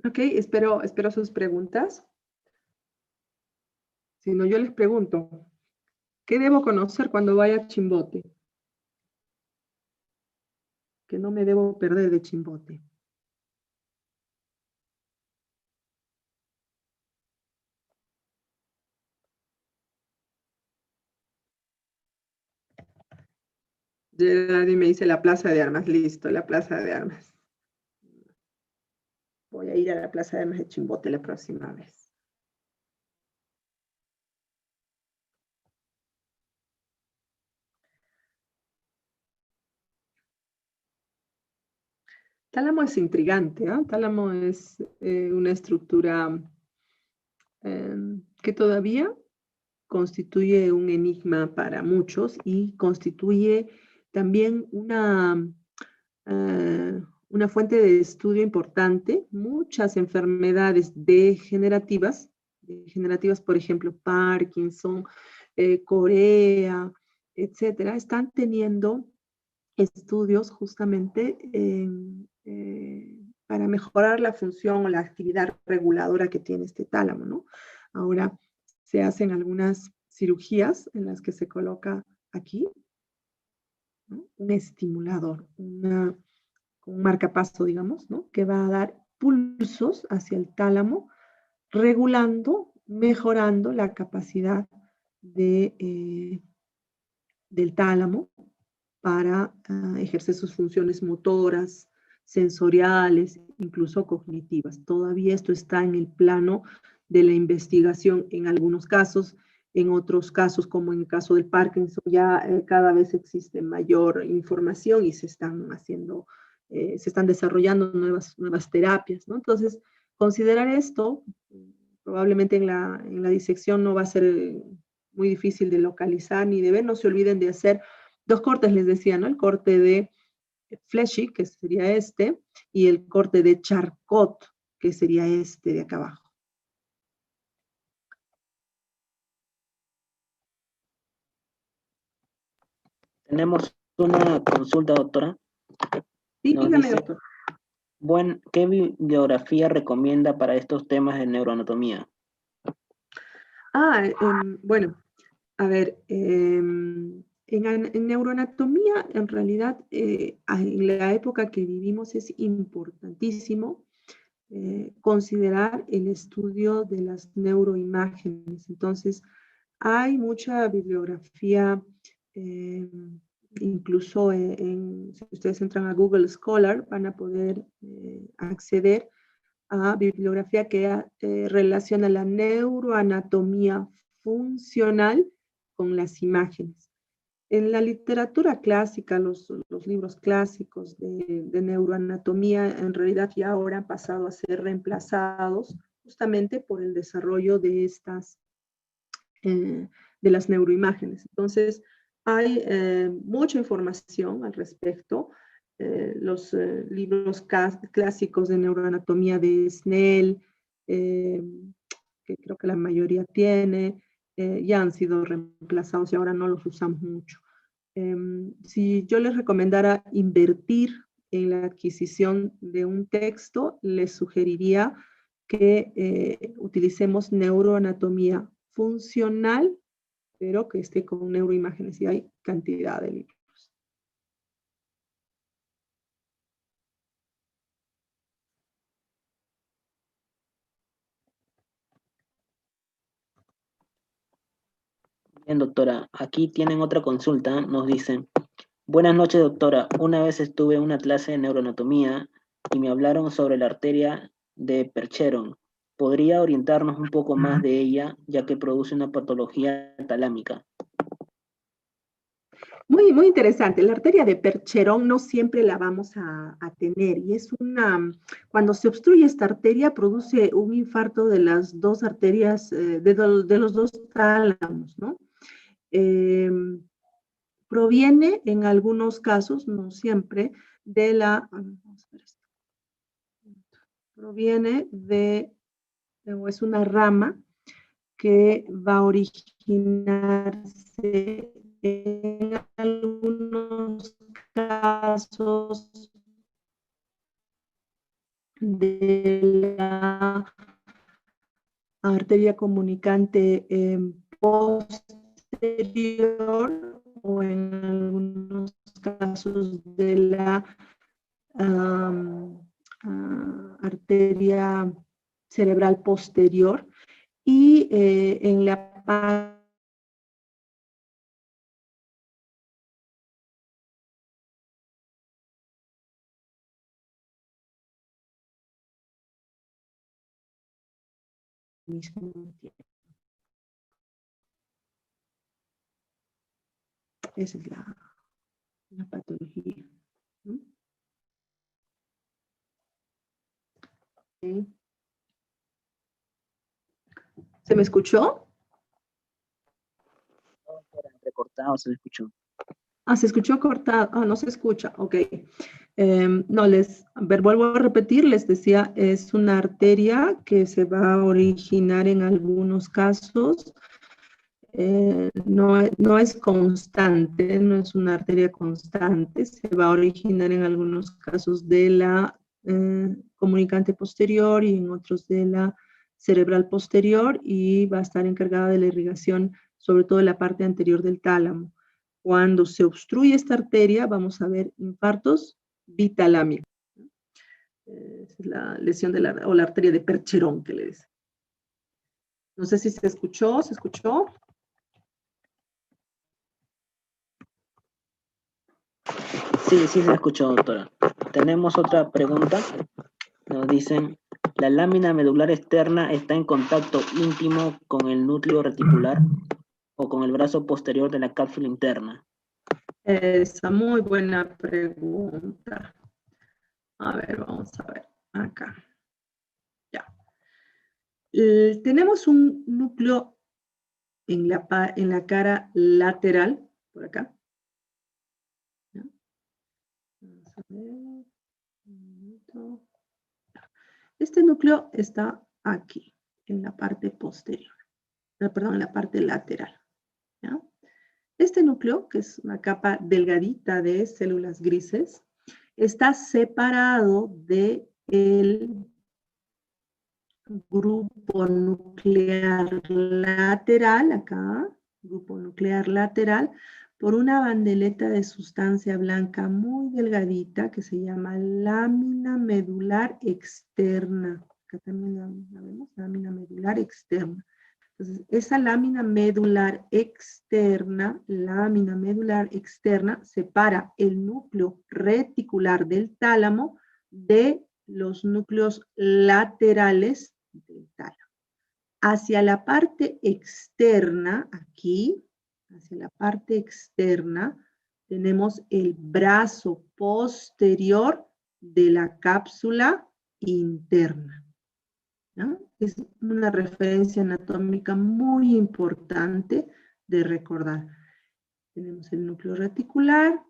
Ok, espero sus preguntas. Si no, yo les pregunto, ¿qué debo conocer cuando vaya a Chimbote? Que no me debo perder de Chimbote. Geraldine me dice la Plaza de Armas. Listo, la Plaza de Armas. Voy a ir a la Plaza de Armas de Chimbote la próxima vez. Tálamo es intrigante, ¿eh? Tálamo es una estructura que todavía constituye un enigma para muchos, y constituye también una fuente de estudio importante. Muchas enfermedades degenerativas, por ejemplo, Parkinson, Corea, etcétera, están teniendo estudios justamente para mejorar la función o la actividad reguladora que tiene este tálamo, ¿no? Ahora se hacen algunas cirugías en las que se coloca aquí, ¿no? Un estimulador, un marcapaso, digamos, ¿no? Que va a dar pulsos hacia el tálamo, regulando mejorando la capacidad del tálamo para ejercer sus funciones motoras, sensoriales, incluso cognitivas. Todavía esto está en el plano de la investigación en algunos casos. En otros casos, como en el caso del Parkinson, ya cada vez existe mayor información y se están desarrollando nuevas terapias, ¿no? Entonces, considerar esto, probablemente en la disección no va a ser muy difícil de localizar ni de ver. No se olviden de hacer 2 cortes, les decía, ¿no? El corte de Fleshy, que sería este, y el corte de Charcot, que sería este de acá abajo. Tenemos una consulta, doctora. Sí, Nos dígame, dice, doctor. ¿qué bibliografía recomienda para estos temas de neuroanatomía? Bueno, a ver, en neuroanatomía, en realidad, en la época que vivimos es importantísimo considerar el estudio de las neuroimágenes. Entonces, hay mucha bibliografía, incluso si ustedes entran a Google Scholar, van a poder acceder a bibliografía que relaciona la neuroanatomía funcional con las imágenes. En la literatura clásica, los libros clásicos de neuroanatomía, en realidad ya ahora han pasado a ser reemplazados justamente por el desarrollo de de las neuroimágenes. Entonces, hay mucha información al respecto. Los libros clásicos de neuroanatomía de Snell, que creo que la mayoría tiene, ya han sido reemplazados y ahora no los usamos mucho. Si yo les recomendara invertir en la adquisición de un texto, les sugeriría que utilicemos neuroanatomía funcional, pero que esté con neuroimágenes, y hay cantidad de libros. Bien, doctora, aquí tienen otra consulta. Nos dicen, buenas noches, doctora. Una vez estuve en una clase de neuroanatomía y me hablaron sobre la arteria de Percheron. ¿Podría orientarnos un poco más de ella, ya que produce una patología talámica? Muy, muy interesante. La arteria de Percherón no siempre la vamos a tener, y cuando se obstruye esta arteria produce un infarto de las dos arterias, de los dos tálamos, ¿no? Proviene en algunos casos, no siempre, proviene o es una rama que va a originarse en algunos casos de la arteria comunicante posterior, o en algunos casos de la arteria cerebral posterior, y en la parte mismo tiempo. Esa es la patología. ¿Mm? Okay. ¿Se me escuchó? Recortado, se le escuchó. Se escuchó cortado. No se escucha. Ok. No, vuelvo a repetir, les decía, es una arteria que se va a originar en algunos casos. No es constante, no es una arteria constante, se va a originar en algunos casos de la comunicante posterior y en otros de la cerebral posterior, y va a estar encargada de la irrigación, sobre todo de la parte anterior del tálamo. Cuando se obstruye esta arteria, vamos a ver infartos bitalámicos. Es la lesión o la arteria de Percherón, que le dice. No sé si se escuchó, ¿se escuchó? Sí, sí se escuchó, doctora. Tenemos otra pregunta. Nos dicen, ¿la lámina medular externa está en contacto íntimo con el núcleo reticular o con el brazo posterior de la cápsula interna? Esa muy buena pregunta. A ver, vamos a ver acá. Ya. Tenemos un núcleo en la cara lateral, por acá. ¿Ya? Vamos a ver. Un minuto. Este núcleo está aquí, en la parte posterior. Perdón, en la parte lateral. ¿Ya? Este núcleo, que es una capa delgadita de células grises, está separado del grupo nuclear lateral, acá, grupo nuclear lateral, por una bandeleta de sustancia blanca muy delgadita que se llama lámina medular externa. Acá también la vemos, lámina medular externa. Entonces, esa lámina medular externa separa el núcleo reticular del tálamo de los núcleos laterales del tálamo. Hacia la parte externa, aquí, hacia la parte externa, tenemos el brazo posterior de la cápsula interna. ¿No? Es una referencia anatómica muy importante de recordar. Tenemos el núcleo reticular,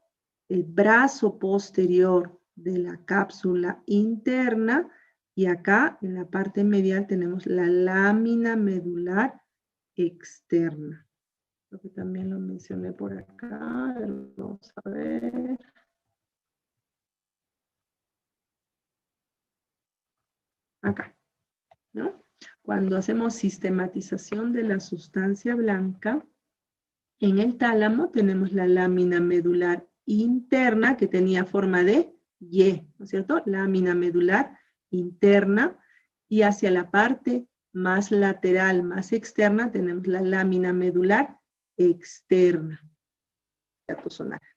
el brazo posterior de la cápsula interna, y acá en la parte medial tenemos la lámina medular externa. Creo que también lo mencioné por acá. Vamos a ver. Acá, ¿no? Cuando hacemos sistematización de la sustancia blanca, en el tálamo tenemos la lámina medular interna que tenía forma de Y, ¿no es cierto? Lámina medular interna, y hacia la parte más lateral, más externa, tenemos la lámina medular externa.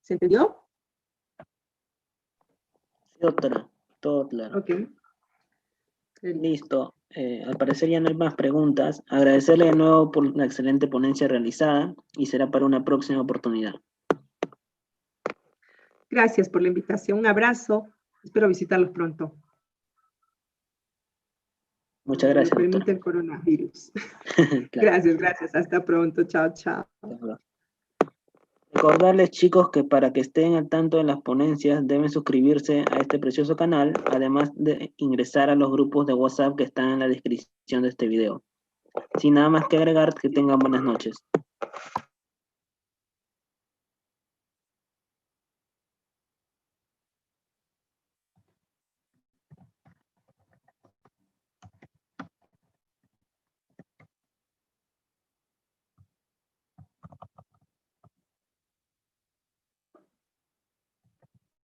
¿Se entendió? Sí, doctora, todo claro. Ok. Listo. Al parecer ya no hay más preguntas. Agradecerle de nuevo por la excelente ponencia realizada y será para una próxima oportunidad. Gracias por la invitación. Un abrazo. Espero visitarlos pronto. Muchas gracias, lo permite doctora. el coronavirus. Claro. Gracias. Hasta pronto. Chao, chao. Recordarles, chicos, que para que estén al tanto de las ponencias deben suscribirse a este precioso canal, además de ingresar a los grupos de WhatsApp que están en la descripción de este video. Sin nada más que agregar, que tengan buenas noches.